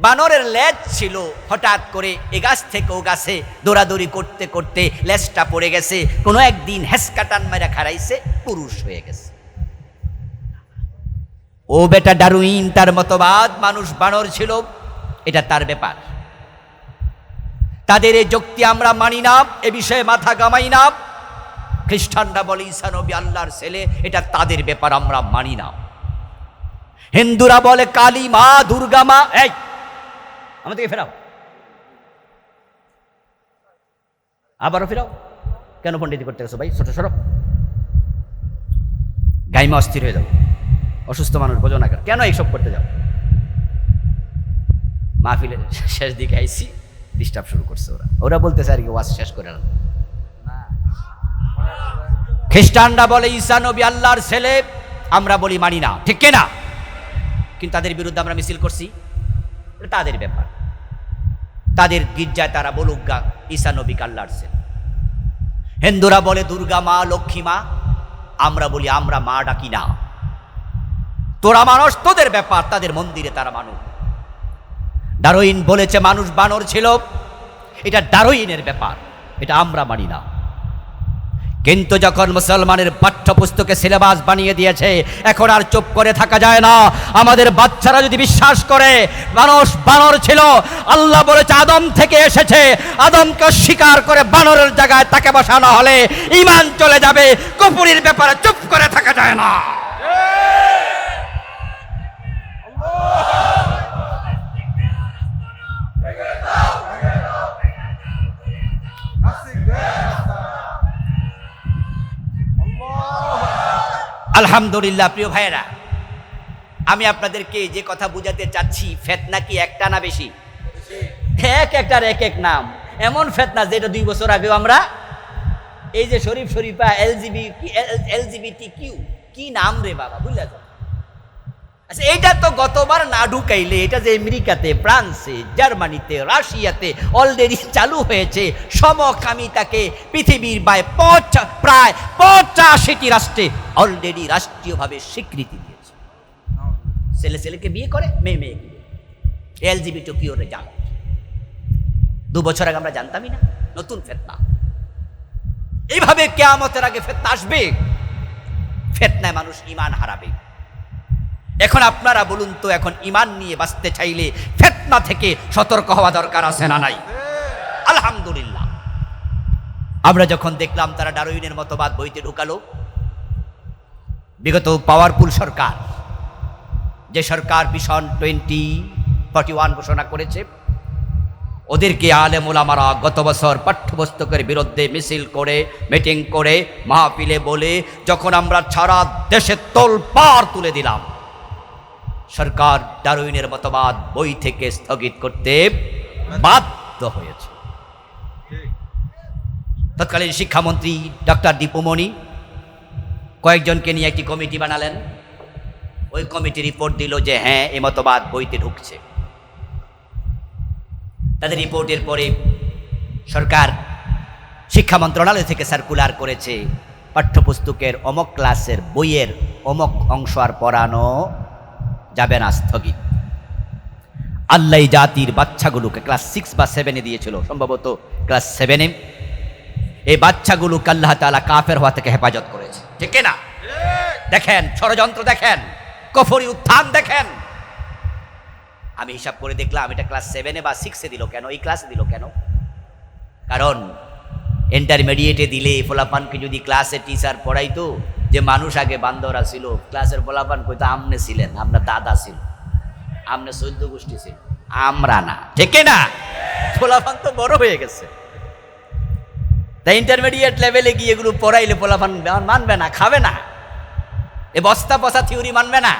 বানরের লেজ ছিল, হঠাৎ করে এ গাছ থেকে ও গাছে দৌড়াদৌড়ি করতে করতে লেজটা পড়ে গেছে, কোনো একদিন হেসকা টান মেরা খাড়াইছে, পুরুষ হয়ে গেছে। ও বেটা ডারউইন, তার মতবাদ মানুষ বানর ছিল, এটা তার ব্যাপার। তাদের এই যুক্তি আমরা মানি না, এ বিষয়ে মাথা ঘামাই না। খ্রিস্টানরা বলে ঈসা নবী আল্লাহর ছেলে, এটা তাদের ব্যাপার, আমরা মানি না। হিন্দুরা বলে কালী মা, দুর্গা মা। এই আমাদেরকে ফেরাও, আবারও ফেরাও। কেন পণ্ডিতি করতে গেছো ভাই? ছোট সরব গাইমা অস্থির হয়ে যাও, অসুস্থ মানুষ বোঝো না কেন এইসব করতে যাও? মাহফিলের শেষ দিকে আইসি, ডিস্টার্ব শুরু করছে ওরা বলতেছে আর কি ওয়াজ শেষ করে না। খ্রিস্টানরা বলে ঈসা নবী আল্লাহর ছেলে, আমরা বলি মানি না, ঠিক না? কিন্তু তাদের বিরুদ্ধে আমরা মিছিল করছি, তাদের ব্যাপার। তাদের গির্জায় তারা বলুক গা ঈসা নবী আল্লাহর ছেলে। হিন্দুরা বলে দুর্গা মা, লক্ষ্মী মা, আমরা বলি আমরা মা ডাকি না। তোরা মানুষ, তোদের ব্যাপার, তাদের মন্দিরে তারা মানুষ। ডারউইন বলেছে মানুষ বানর ছিল, এটা ডারউইনের ব্যাপার, এটা আমরা মানি না। কিন্তু যখন মুসলমানের পাঠ্যপুস্তকে সিলেবাস বানিয়ে দিয়েছে, এখন আর চুপ করে থাকা যায় না। আমাদের বাচ্চারা যদি বিশ্বাস করে মানুষ বানর ছিল, আল্লাহ বলেছে আদম থেকে এসেছে, আদমকে স্বীকার করে বানরের জায়গায় তাকে বসানো হলে ঈমান চলে যাবে। কুফরির ব্যাপারে চুপ করে থাকা যায় না। আলহামদুলিল্লাহ। প্রিয় ভাইয়েরা, আমি আপনাদেরকে যে কথা বুঝাতে চাচ্ছি, ফেতনা কি একটা না বেশি? এক একটার এক এক নাম। এমন ফেতনা যেটা 2 বছর আগেও আমরা, এই যে শরীফ শরীফা এলজিবিটি কিউ, কি নাম রে বাবা, বুঝলে তো? আচ্ছা, এটা তো গতবার না ঢুকাইলে, এটা যে আমেরিকাতে, ফ্রান্সে, জার্মানিতে, রাশিয়াতে অলরেডি চালু হয়েছে। সমকামিতাকে পৃথিবীর প্রায় 85টি রাষ্ট্রে অলরেডি রাষ্ট্রীয়ভাবে স্বীকৃতি দিয়েছে। ছেলে ছেলেকে বিয়ে করে, মেয়ে মেয়েকে। এলজিবিটি কিউ রে জানো, 2 বছর আগে আমরা জানতামই না। নতুন ফেতনা, এইভাবে কিয়ামতের আগে ফেতনা আসবে। ফেতনায় মানুষ ঈমান হারাবে। এখন আপনারা বলুন তো, এখন ঈমান নিয়ে বাঁচতে চাইলে ফিতনা থেকে সতর্ক হওয়া দরকার আছে না নাই? আলহামদুলিল্লাহ। আমরা যখন দেখলাম তারা ডারউইনের মতবাদ বইতে ঢুকালো, বিগত পাওয়ারফুল সরকার, যে সরকার ভিশন 2041 ঘোষণা করেছে, ওদেরকে আলেম ওলামারা গত বছর পাঠ্যপুস্তকের বিরুদ্ধে মিছিল করে, মিটিং করে, মাহফিলে বলে, যখন আমরা সারা দেশে তোলপাড় তুলে দিলাম, সরকার ডারউইনের মতবাদ বই থেকে স্থগিত করতে বাধ্য হয়েছে। তৎকালীন শিক্ষামন্ত্রী ডক্টর দীপুমণি কয়েকজনকে নিয়ে একটি কমিটি বানালেন। ওই কমিটি রিপোর্ট দিল যে হ্যাঁ, এই মতবাদ বইতে ঢুকছে। তাদের রিপোর্টের পরে সরকার শিক্ষা মন্ত্রণালয় থেকে সার্কুলার করেছে, পাঠ্যপুস্তকের অমক ক্লাসের বইয়ের অমক অংশ আর পড়ানো যাবে না, স্থগিত। আল্লাহ জাতির বাচ্চাগুলোকে ক্লাস 6 বা 7 দিয়েছিল, সম্ভবত ক্লাস 7। এই বাচ্চাগুলোকে আল্লাহ তাআলা কাফের হওয়া থেকে হেফাজত করেছে, ঠিক না? দেখেন ষড়যন্ত্র, দেখেন কুফরি উত্থান, দেখেন। আমি হিসাব করে দেখলাম এটা ক্লাস 7 বা 6 দিল কেন, এই ক্লাসে দিল কেন? কারণ ইন্টারমিডিয়েটে দিলে ফলাফানকে যদি ক্লাসে টিচার পড়াইতো, যে মানুষ আগে বান্দরা ছিল, ক্লাসের ফলাফান কইতো আমনে ছিলেন, আপনার দাদা ছিল, আমনে 14 গোষ্ঠী ছিল, আমরা না, ঠিক না? ফলাফান তো বড় হয়ে গেছে। তাই ইন্টারমিডিয়েট লেভেলে গিয়ে এগুলো পড়াইলে ফলাফান মানবে না, খাবে না, এ বস্তা পচা থিওরি মানবে না।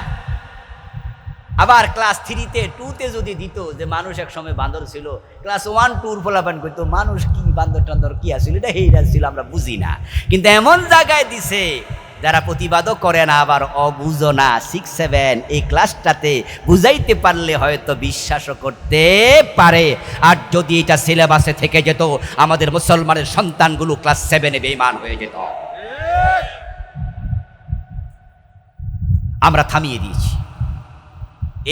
আবার ক্লাস 3-তে 2-তে যদি দিত যে মানুষ এক সময় বান্দর ছিল, ক্লাস 1-2 ফলাফান করতো মানুষ কি বান্দর টান্দর কি আসছিল, এটা হেইরা ছিল, আমরা বুঝি না। কিন্তু এমন জায়গায় দিছে যারা প্রতিবাদও করে না, আবার অবুঝো না। 6-7 এই ক্লাসটাতে বুঝাইতে পারলে হয়তো বিশ্বাসও করতে পারে। আর যদি এটা সিলেবাসে থেকে যেত, আমাদের মুসলমানের সন্তানগুলো ক্লাস 7-এ বেঈমান হয়ে যেত। আমরা থামিয়ে দিয়েছি।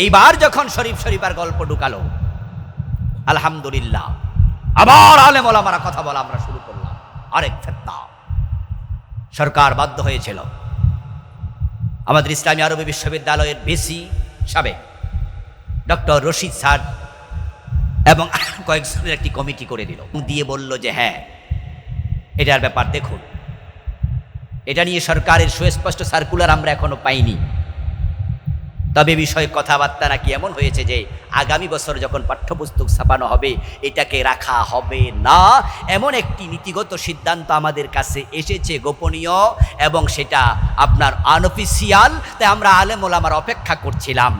এইবার যখন শরীফ শরীফার গল্প ঢুকালো, আলহামদুলিল্লাহ, আবার আলেম ওলামারা কথা বলা আমরা শুরু করলাম। আরেক ফিতনা। সরকার বাধ্য হয়েছিল আমাদের ইসলামী আরবি বিশ্ববিদ্যালয়ের ভিসি সাবেক ডক্টর রশিদ স্যার এবং কয়েকজনের একটি কমিটি করে দিল, দিয়ে বলল যে হ্যাঁ, এটার ব্যাপার দেখুন, এটা নিয়ে সরকারের সুস্পষ্ট সার্কুলার আমরা এখনো পাইনি। তবে বিষয়ে কথাবার্তা নাকি এমন হয়েছে যে আগামী বছর যখন পাঠ্যপুস্তক ছাপানো হবে এটাকে রাখা হবে না, এমন একটি নীতিগত সিদ্ধান্ত আমাদের কাছে এসেছে, গোপনীয়, এবং সেটা আপনার আনঅফিসিয়াল। তাই আমরা আলেম ওলামার অপেক্ষা করছিলাম